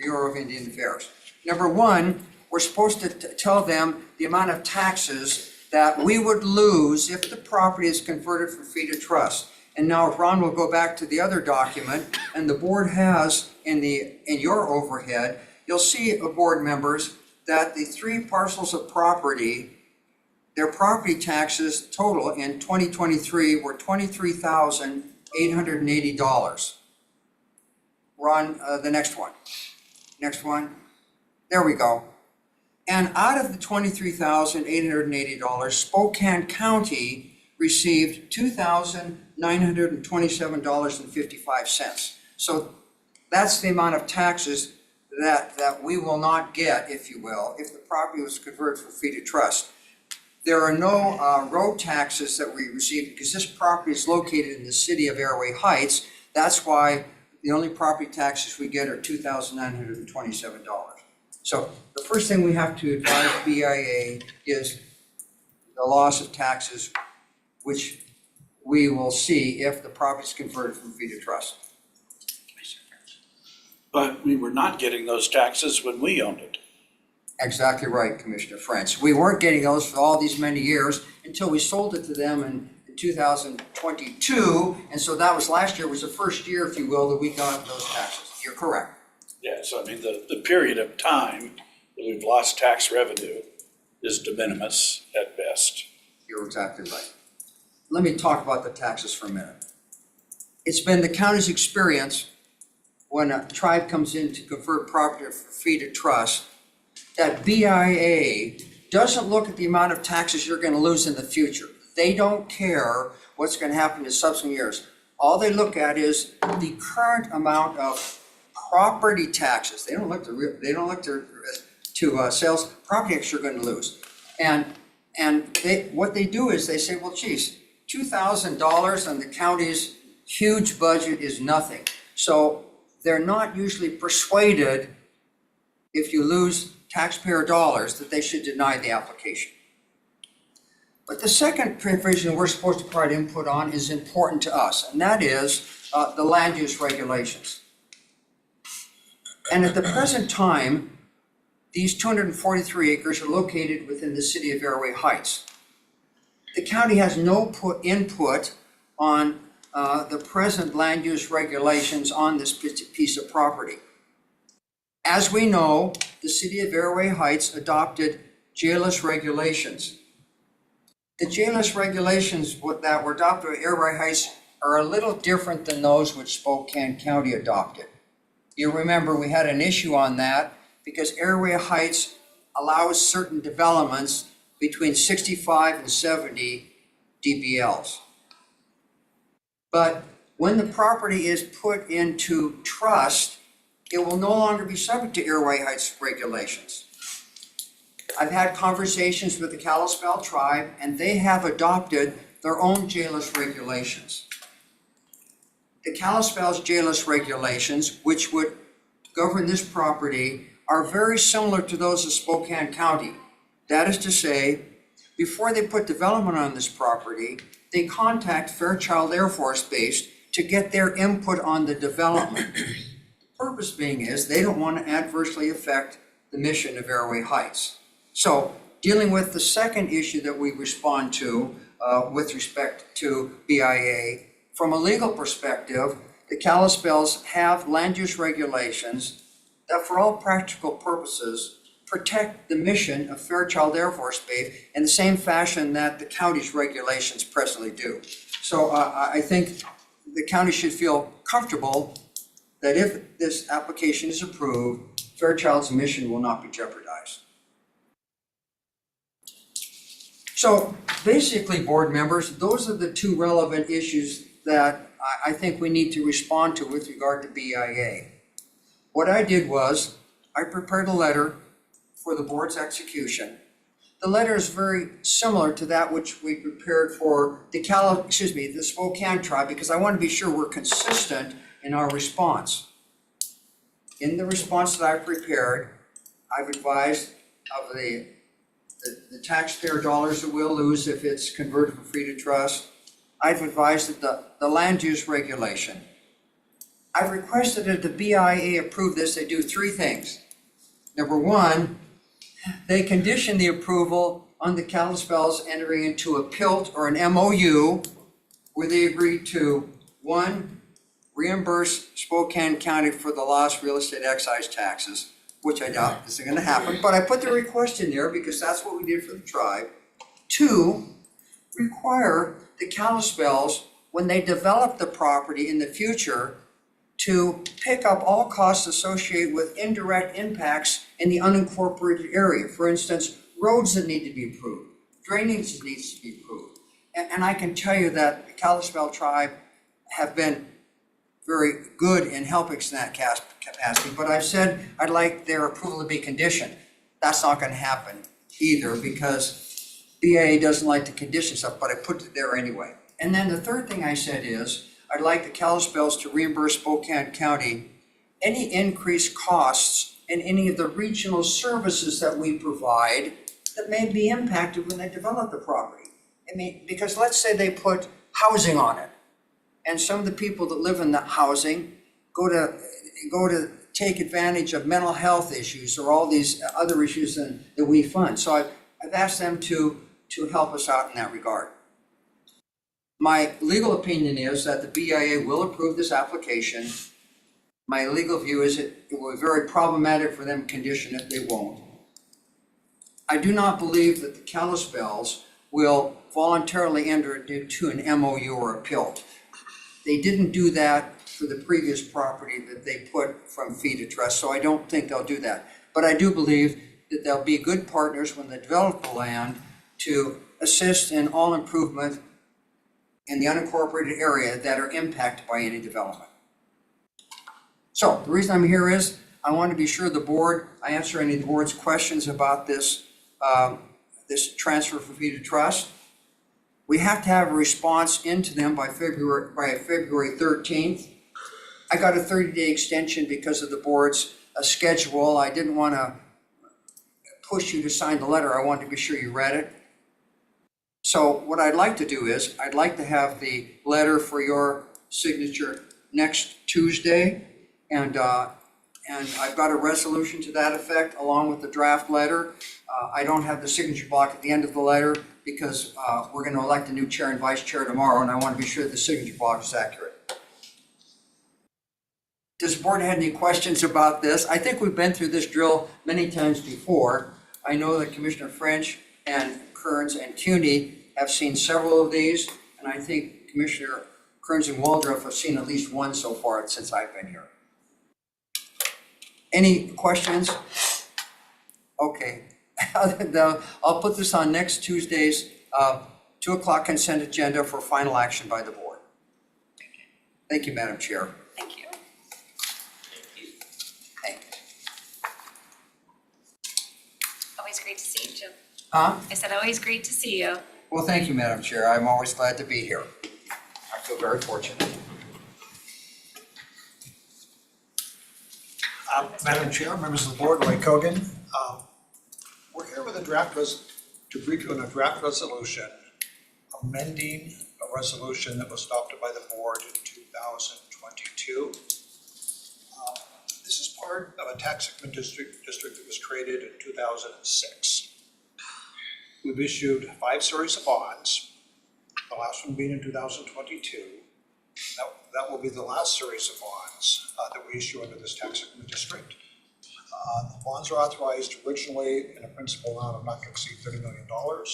Bureau of Indian Affairs. Number 1, we're supposed to tell them the amount of taxes that we would lose if the property is converted from fee to trust. And now if Ron will go back to the other document, and the board has in your overhead, you'll see, board members, that the 3 parcels of property, their property taxes total in 2023 were $23,880. Ron, the next one. Next one. There we go. And out of the $23,880, Spokane County received $2,927.55. So that's the amount of taxes that we will not get, if you will, if the property was converted from fee to trust. There are no road taxes that we receive because this property is located in the city of Airway Heights. That's why the only property taxes we get are $2,927. So the first thing we have to advise BIA is the loss of taxes, which we will see if the property is converted from fee to trust. But we were not getting those taxes when we owned it. Exactly right, Commissioner French. We weren't getting those for all these many years until we sold it to them in 2022. And so that was last year, was the first year, if you will, that we got those taxes. You're correct. Yeah, so I mean, the period of time that we've lost tax revenue is de minimis at best. You're exactly right. Let me talk about the taxes for a minute. It's been the county's experience when a tribe comes in to convert property for fee to trust, that BIA doesn't look at the amount of taxes you're gonna lose in the future. They don't care what's gonna happen in subsequent years. All they look at is the current amount of property taxes. They don't look to sales property tax you're gonna lose. And what they do is they say, well, geez, $2,000 on the county's huge budget is nothing. So they're not usually persuaded, if you lose taxpayer dollars, that they should deny the application. But the second provision we're supposed to provide input on is important to us, and that is the land use regulations. And at the present time, these 243 acres are located within the city of Airway Heights. The county has no input on the present land use regulations on this piece of property. As we know, the city of Airway Heights adopted JLIS regulations. The JLIS regulations that were adopted at Airway Heights are a little different than those which Spokane County adopted. You remember we had an issue on that because Airway Heights allows certain developments between 65 and 70 dBLs. But when the property is put into trust, it will no longer be subject to Airway Heights regulations. I've had conversations with the Kalispel tribe, and they have adopted their own JLIS regulations. The Kalispel's JLIS regulations, which would govern this property, are very similar to those of Spokane County. That is to say, before they put development on this property, they contact Fairchild Air Force Base to get their input on the development. The purpose being is they don't want to adversely affect the mission of Airway Heights. So dealing with the second issue that we respond to with respect to BIA, from a legal perspective, the Kalispels have land use regulations that for all practical purposes protect the mission of Fairchild Air Force Base in the same fashion that the county's regulations presently do. So I think the county should feel comfortable that if this application is approved, Fairchild's mission will not be jeopardized. So basically, board members, those are the two relevant issues that I think we need to respond to with regard to BIA. What I did was, I prepared a letter for the board's execution. The letter is very similar to that which we prepared for the Spokane tribe, because I want to be sure we're consistent in our response. In the response that I prepared, I've advised of the taxpayer dollars that we'll lose if it's converted from free to trust. I've advised that the land use regulation. I've requested that the BIA approve this. They do three things. Number one, they condition the approval on the Kalispels entering into a PILT or an MOU where they agree to, one, reimburse Spokane County for the lost real estate excise taxes, which I doubt isn't gonna happen, but I put the request in there because that's what we did for the tribe. Two, require the Kalispels, when they develop the property in the future, to pick up all costs associated with indirect impacts in the unincorporated area. For instance, roads that need to be improved, drainage that needs to be improved. And I can tell you that the Kalispel tribe have been very good in helping us in that capacity, but I've said I'd like their approval to be conditioned. That's not gonna happen either because BIA doesn't like to condition stuff, but I put it there anyway. And then the third thing I said is, I'd like the Kalispels to reimburse Spokane County any increased costs in any of the regional services that we provide that may be impacted when they develop the property. I mean, because let's say they put housing on it, and some of the people that live in that housing go to take advantage of mental health issues or all these other issues that we fund. So I've asked them to help us out in that regard. My legal opinion is that the BIA will approve this application. My legal view is it will be very problematic for them to condition it, they won't. I do not believe that the Kalispels will voluntarily enter into an MOU or a PILT. They didn't do that for the previous property that they put from fee to trust, so I don't think they'll do that. But I do believe that they'll be good partners when they develop the land to assist in all improvement in the unincorporated area that are impacted by any development. So the reason I'm here is I want to be sure I answer any of the board's questions about this, this transfer from fee to trust. We have to have a response into them by February 13th. I got a 30-day extension because of the board's schedule. I didn't want to push you to sign the letter. I wanted to be sure you read it. So what I'd like to do is, I'd like to have the letter for your signature next Tuesday. And I've got a resolution to that effect along with the draft letter. I don't have the signature block at the end of the letter because we're going to elect a new chair and vice chair tomorrow, and I want to be sure the signature block is accurate. Does the board have any questions about this? I think we've been through this drill many times before. I know that Commissioner French and Kearns and CUNY have seen several of these, and I think Commissioner Kearns and Waldrop have seen at least one so far since I've been here. Any questions? Okay. I'll put this on next Tuesday's 2 o'clock consent agenda for final action by the board. Thank you, Madam Chair. Thank you. Always great to see you, Jim. Huh? I said, always great to see you. Well, thank you, Madam Chair. I'm always glad to be here. I feel very fortunate. Madam Chair, members of the board, Roy Kogan. We're here with a to brief you on a draft resolution amending a resolution that was adopted by the board in 2022. This is part of a tax increment district that was created in 2006. We've issued 5 series of bonds, the last one being in 2022. That will be the last series of bonds that we issue under this tax increment district. The bonds are authorized originally in a principal amount of not to exceed $30 million. We're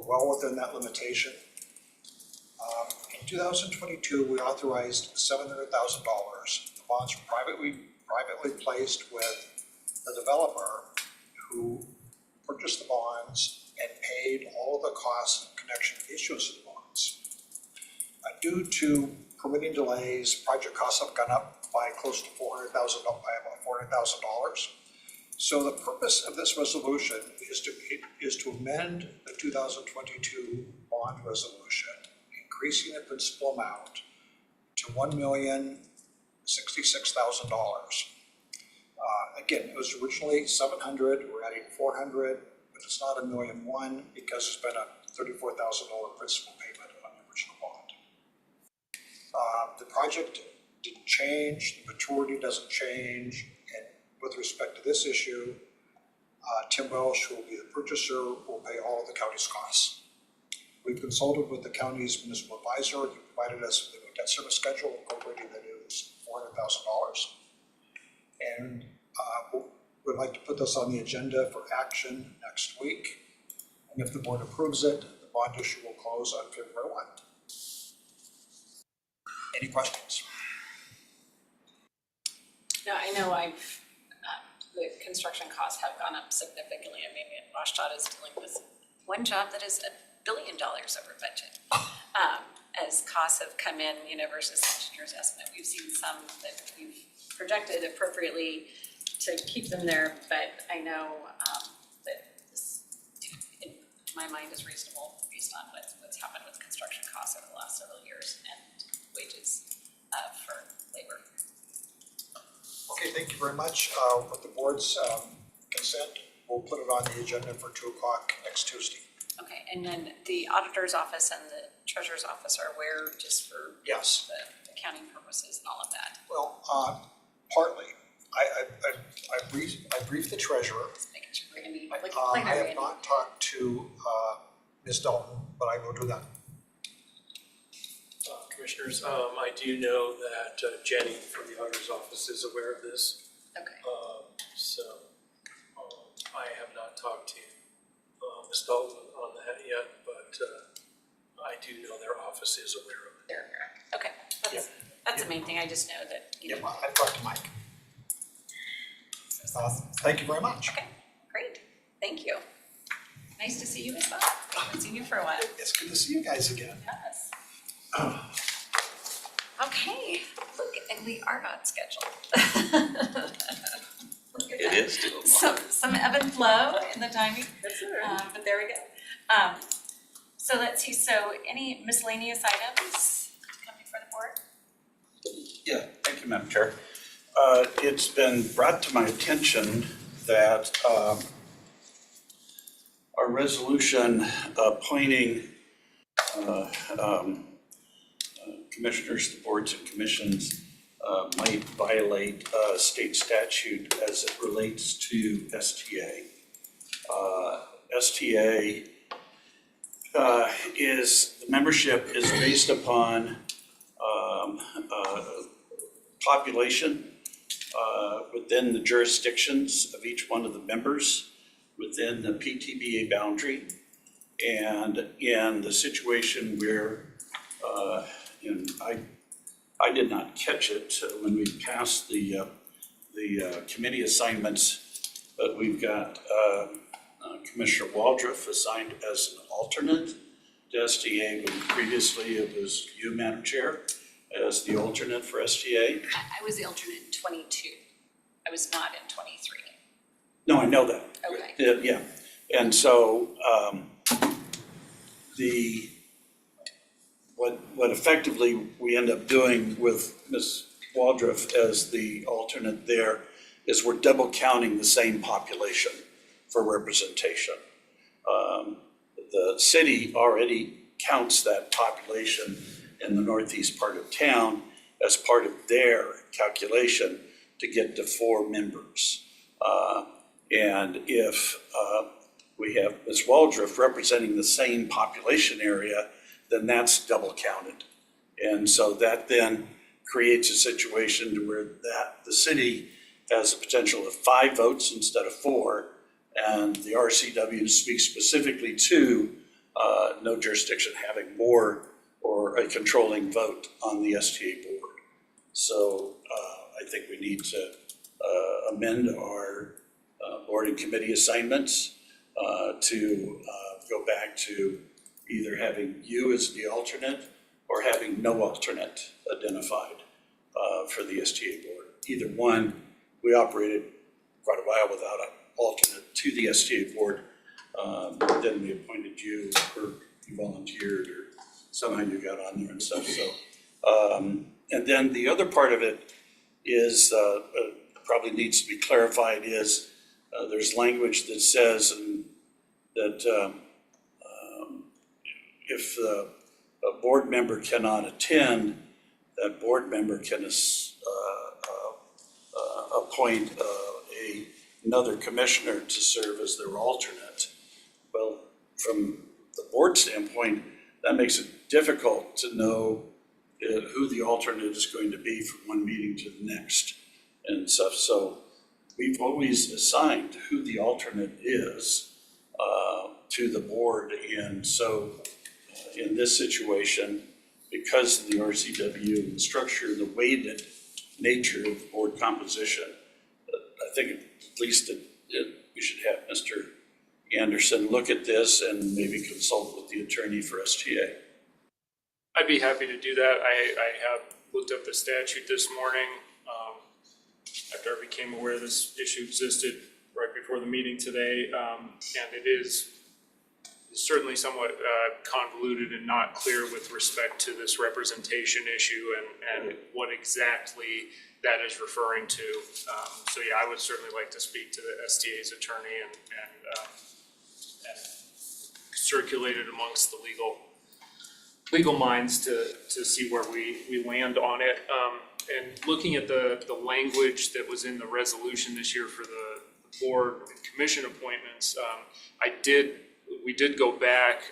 well within that limitation. In 2022, we authorized $700,000. The bonds were privately placed with the developer who purchased the bonds and paid all of the costs in connection with the issuance of the bonds. Due to permitting delays, project costs have gone up by close to $400,000, by about $400,000. So the purpose of this resolution is to amend the 2022 bond resolution, increasing the principal amount to $1,066,000. Again, it was originally $700,000. We're adding $400,000, but it's not $1,000,001 because there's been a $34,000 principal payment on the original bond. The project didn't change, the maturity doesn't change, and with respect to this issue, Tim Welsh, who will be the purchaser, will pay all of the county's costs. We've consulted with the county's municipal advisor, he provided us with a new debt service schedule incorporating the new $400,000. And we'd like to put this on the agenda for action next week. And if the board approves it, the bond issue will close on February 1. Any questions? No, I know the construction costs have gone up significantly. I mean, WashDOT is dealing with one job that is $1 billion over budget. As costs have come in, versus engineer's estimate, we've seen some that we've projected appropriately to keep them there, but I know that this, in my mind, is reasonable based on what's happened with construction costs over the last several years and wages for labor. Okay, thank you very much. With the board's consent, we'll put it on the agenda for 2 o'clock next Tuesday. Okay, and then the auditor's office and the treasurer's office are aware just for Yes. the accounting purposes and all of that? Well, partly. I briefed the treasurer. Making sure we're gonna be I have not talked to Ms. Dalton, but I will do that. Commissioners, I do know that Jenny from the auditor's office is aware of this. Okay. So I have not talked to installed on that yet, but I do know their office is aware of it. There, okay, that's the main thing, I just know that, you know. Yeah, I've talked to Mike. That's awesome. Thank you very much. Okay, great, thank you. Nice to see you as well, haven't seen you for a while. It's good to see you guys again. Yes. Okay, look, and we are on schedule. Look at It that. is doable. Some ebb and flow in the timing, but there we go. So let's see, so any miscellaneous items to come before the board? Yeah, thank you, Madam Chair. It's been brought to my attention that our resolution appointing commissioners to boards and commissions might violate state statute as it relates to STA. STA the membership is based upon population within the jurisdictions of each one of the members within the PTBA boundary. And in the situation where, and I did not catch it when we passed the committee assignments, but we've got Commissioner Waldrop assigned as an alternate to STA, when previously it was you, Madam Chair, as the alternate for STA. I was the alternate in 22. I was not in 23. No, I know that. Okay. Yeah, and so what effectively we end up doing with Ms. Waldrop as the alternate there is we're double counting the same population for representation. The city already counts that population in the northeast part of town as part of their calculation to get to 4 members. And if we have Ms. Waldrop representing the same population area, then that's double counted. And so that then creates a situation to where the city has a potential of 5 votes instead of 4. And the RCW speaks specifically to no jurisdiction having more or a controlling vote on the STA board. So I think we need to amend our board and committee assignments to go back to either having you as the alternate or having no alternate identified for the STA board. Either one, we operated quite a while without an alternate to the STA board. Then we appointed you, or you volunteered, or somehow you got on there and stuff. So, and then the other part of it is probably needs to be clarified is there's language that says that if a board member cannot attend, that board member can appoint another commissioner to serve as their alternate. Well, from the board standpoint, that makes it difficult to know who the alternate is going to be from one meeting to the next and stuff. So we've always assigned who the alternate is to the board. And so in this situation, because of the RCW and structure, the weighted nature of the board composition, I think at least we should have Mr. Anderson look at this and maybe consult with the attorney for STA. I'd be happy to do that. I have looked up the statute this morning, after I became aware this issue existed right before the meeting today. And it is certainly somewhat convoluted and not clear with respect to this representation issue and what exactly that is referring to. So yeah, I would certainly like to speak to the STA's attorney and circulate it amongst the legal minds to see where we land on it. And looking at the language that was in the resolution this year for the board and commission appointments, we did go back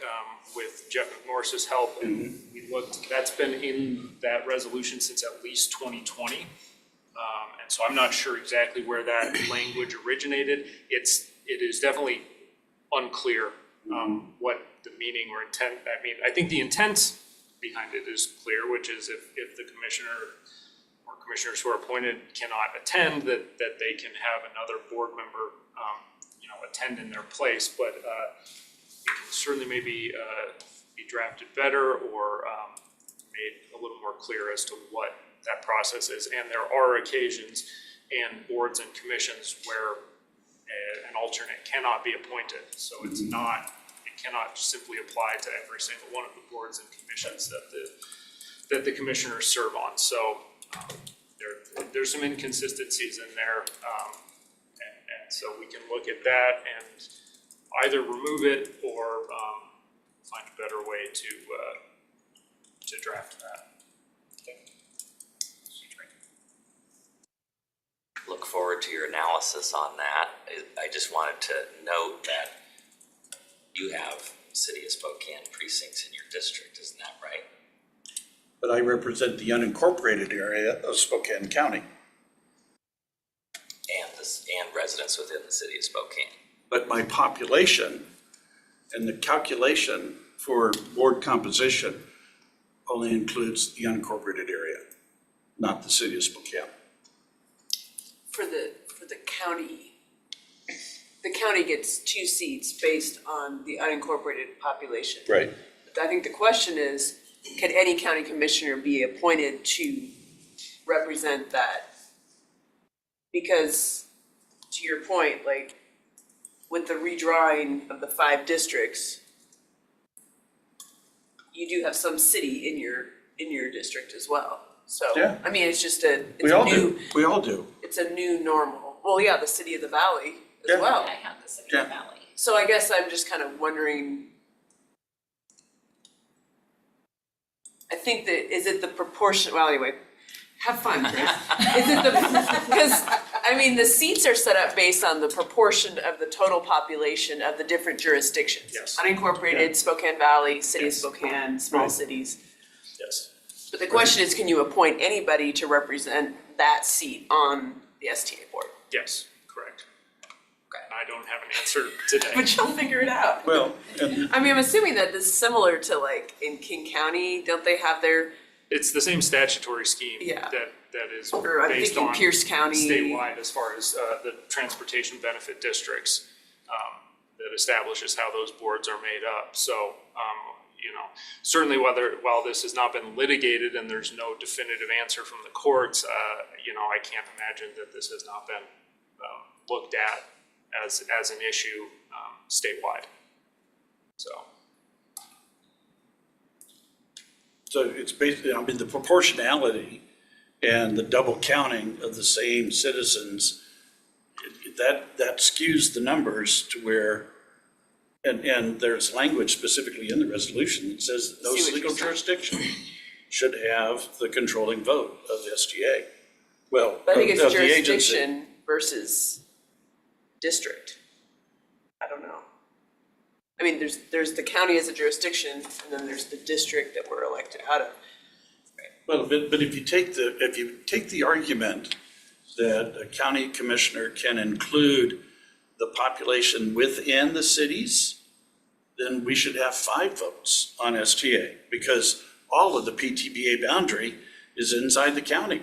with Jeff McMorris's help, and we looked, that's been in that resolution since at least 2020. And so I'm not sure exactly where that language originated. It is definitely unclear what the meaning or intent, I think the intent behind it is clear, which is if the commissioner or commissioners who are appointed cannot attend, that they can have another board member, attend in their place, but it can certainly maybe be drafted better or made a little more clear as to what that process is. And there are occasions and boards and commissions where an alternate cannot be appointed. So it cannot simply apply to every single one of the boards and commissions that the commissioners serve on. So there's some inconsistencies in there. And so we can look at that and either remove it or find a better way to draft that. Look forward to your analysis on that. I just wanted to note that you have City of Spokane precincts in your district, isn't that right? But I represent the unincorporated area of Spokane County. And residents within the City of Spokane. But my population and the calculation for board composition only includes the unincorporated area, not the City of Spokane. For the county, the county gets 2 seats based on the unincorporated population. Right. I think the question is, can any county commissioner be appointed to represent that? Because to your point, like with the redrawing of the 5 districts, you do have some city in your district as well. So, Yeah. I mean, it's just We all do. it's a new normal. Well, yeah, the city of the valley as Yeah. well. I have the City of Valley. So I guess I'm just kind of wondering, I think that, is it the proportion, well, anyway, have fun, Chris. Is it because, I mean, the seats are set up based on the proportion of the total population of the different jurisdictions. Yes. Unincorporated, Spokane Valley, City of Yes. Spokane, small Right. cities. Yes. But the question is, can you appoint anybody to represent that seat on the STA board? Yes, correct. I don't have an answer today. But you'll figure it out. Well, and I mean, I'm assuming that this is similar to like in King County, don't they have their, It's the same statutory scheme Yeah. that is or I'm based thinking on Pierce County. statewide as far as the transportation benefit districts that establishes how those boards are made up. So, certainly while this has not been litigated and there's no definitive answer from the courts, I can't imagine that this has not been looked at as an issue statewide. So. so it's basically, I mean, the proportionality and the double counting of the same citizens, that skews the numbers to where, and there's language specifically in the resolution that says that no See what you're single saying. jurisdiction should have the controlling vote of the STA. Well, But I think of it's the agency. jurisdiction versus district. I don't know. I mean, there's the county as a jurisdiction, and then there's the district that we're elected out of. Well, but if you take the argument that a county commissioner can include the population within the cities, then we should have 5 votes on STA, because all of the PTBA boundary is inside the county.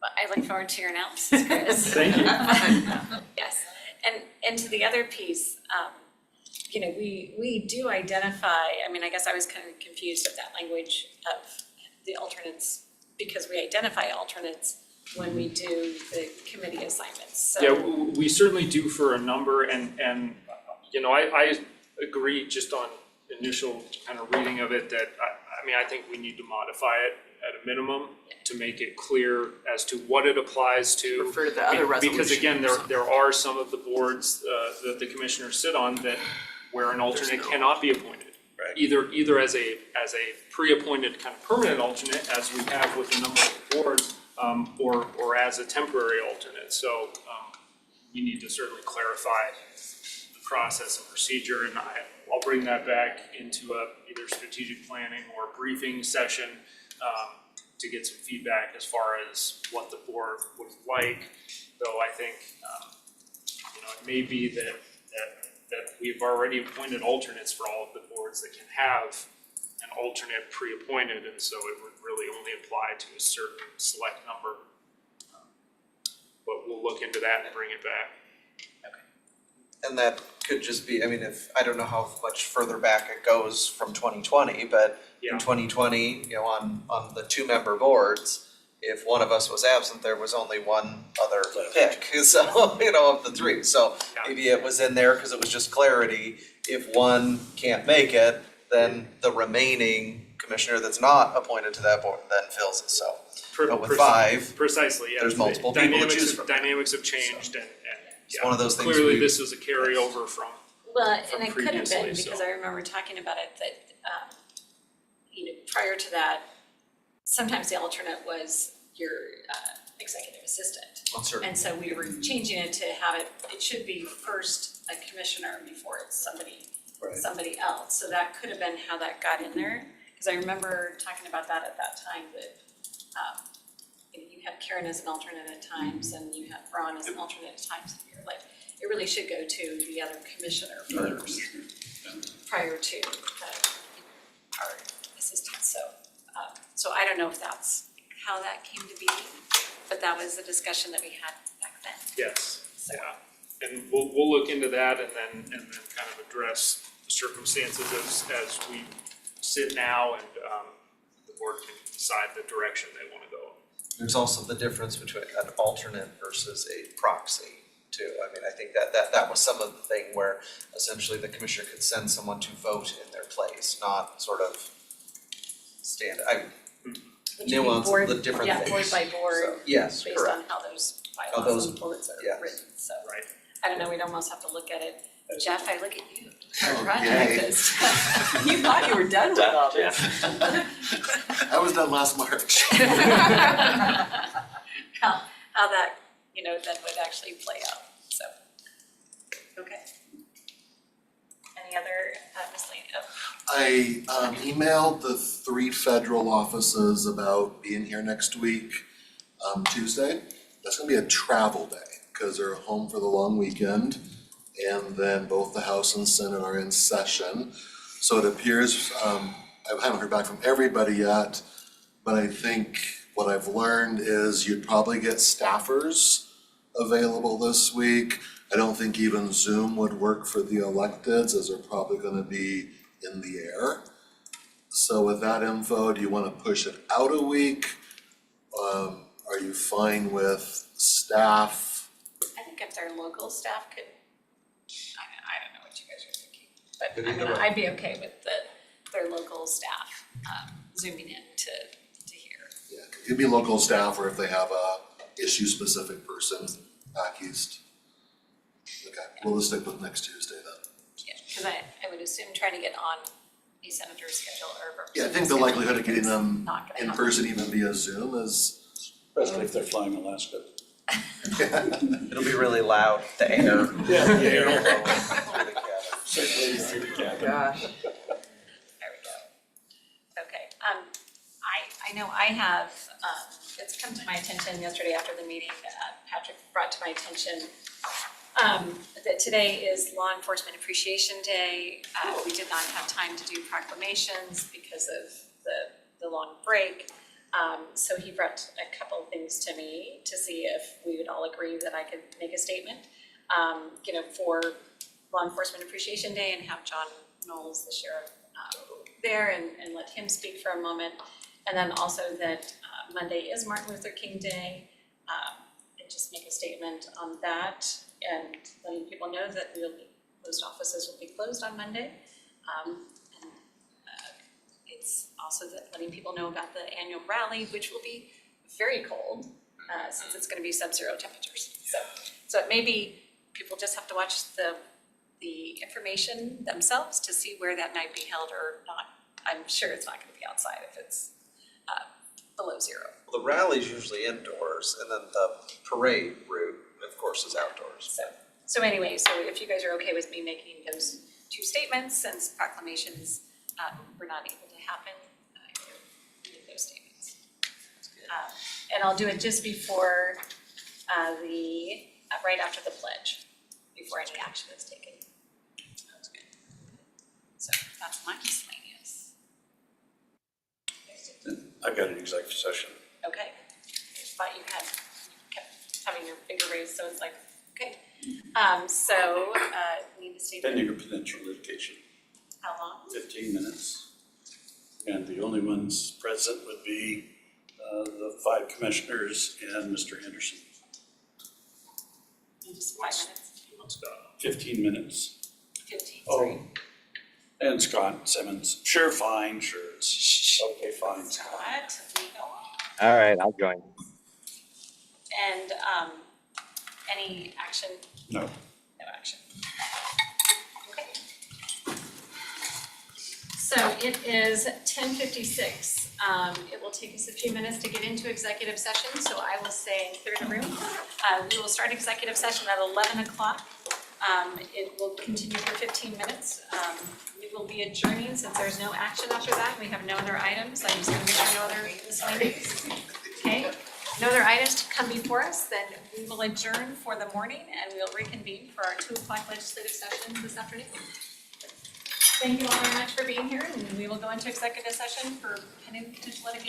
I look forward to your analysis, Chris. Thank you. Yes, and to the other piece, we do identify, I guess I was kind of confused of that language of the alternates, because we identify alternates when we do the committee assignments, so. Yeah, we certainly do for a number, and I agree just on initial kind of reading of it that, I think we need to modify it at a minimum to make it clear as to what it applies to. Refer to the other Because again, resolutions. there are some of the boards that the commissioners sit on where an alternate cannot be appointed. Right. Either as a pre-appointed kind of permanent alternate, as we have with a number of boards, or as a temporary alternate. So we need to certainly clarify the process and procedure, and I'll bring that back into either strategic planning or briefing session to get some feedback as far as what the board would like. Though I think, it may be that we've already appointed alternates for all of the boards that can have an alternate pre-appointed, and so it would really only apply to a certain select number. But we'll look into that and bring it back. And that could just be, I don't know how much further back it goes from 2020, but Yeah. in 2020, on the 2-member boards, if one of us was absent, there was only one other pick, so, of the 3. So maybe it was in there because it was just clarity. If one can't make it, then the remaining commissioner that's not appointed to that board then fills it, so. But with 5, Precisely, yeah. there's multiple people to choose from. Dynamics have changed and It's one of those things clearly we- this is a carryover from, Well, from and it could have been, previously, because so. I remember talking about it, that, prior to that, sometimes the alternate was your executive assistant. Well, certainly. And so we were changing it to have it should be first a commissioner before it's somebody else. So that could have been how that got in there, because I remember talking about that at that time, that you had Karen as an alternate at times, and you had Ron as an alternate at times, and you're like, it really should go to the other commissioner first, prior to our assistant, so I don't know if that's how that came to be, but that was the discussion that we had back then. yes, yeah. And we'll look into that and then kind of address the circumstances as we sit now, and the board can decide the direction they wanna go. There's also the difference between an alternate versus a proxy too. I think that was some of the thing where essentially the commissioner could send someone to vote in their place, not sort of stand, Would you be nuance board- of the different Yeah, things. board by board. So, yes, Based correct. on how those How bylaws those- and bullets are yes. written, so. Right. I don't know, we'd almost have to look at it. Jeff, I look at you, our Oh, project yay. is. You thought you were done with all this. I was done last March. How that, then would actually play out, so. Okay. Any other miscellaneous? I emailed the 3 federal offices about being here next week, Tuesday. That's gonna be a travel day, because they're home for the long weekend. And then both the House and Senate are in session. So it appears, I haven't heard back from everybody yet, but I think what I've learned is you'd probably get staffers available this week. I don't think even Zoom would work for the electeds, as they're probably gonna be in the air. So with that info, do you wanna push it out a week? Are you fine with staff? I think if their local staff could, I don't know what you guys are thinking, but But I either mean, way. I'd be okay with their local staff zooming in to hear. Yeah, it could be local staff, or if they have a issue-specific person back east. Okay, we'll just stick with next Tuesday then. Yeah, because I would assume trying to get on a senator's schedule or Yeah, I representative's think the schedule likelihood of getting them not gonna in happen. person, even via Zoom, is. Especially if they're flying Alaska. It'll be really loud, the air. Yeah, the air. Gosh. There we go. Okay, I know I have, it's come to my attention yesterday after the meeting, Patrick brought to my attention that today is Law Enforcement Appreciation Day. We did not have time to do proclamations because of the long break. So he brought a couple of things to me to see if we would all agree that I could make a statement, for Law Enforcement Appreciation Day, and have John Knowles, the sheriff, there and let him speak for a moment. And then also that Monday is Martin Luther King Day, and just make a statement on that, and letting people know that post offices will be closed on Monday. And it's also that letting people know about the annual rally, which will be very cold, since it's gonna be sub-zero temperatures. So it may be, people just have to watch the information themselves to see where that might be held or not. I'm sure it's not gonna be outside if it's below zero. Well, the rally's usually indoors, and then the parade route, of course, is outdoors. So anyway, so if you guys are okay with me making those 2 statements, since proclamations were not able to happen, make those statements. And I'll do it just before right after the pledge, before any action is taken. So that's my miscellaneous. I've got an executive session. Okay, thought you kept having your finger raised, so it's like, okay. Need to state. Pending or potential litigation, How long? 15 minutes. And the only ones present would be the 5 commissioners and Mr. Henderson. Just 5 minutes. 15 minutes. 15, Oh, sorry. and Scott Simmons. Sure, fine, sure. It's okay, fine. Scott, legal. All right, I'll join. And any action? No. No action. Okay. So it is 10:56. It will take us a few minutes to get into executive session, so I will say clear the room. We will start executive session at 11 o'clock. It will continue for 15 minutes. We will be adjourning since there's no action after that. We have no other items. I'm just gonna make sure no other miscellaneous. Okay, no other items to come before us, then we will adjourn for the morning and we'll reconvene for our 2 o'clock legislative session this afternoon. Thank you all very much for being here, and we will go into executive session for pending potential litigation.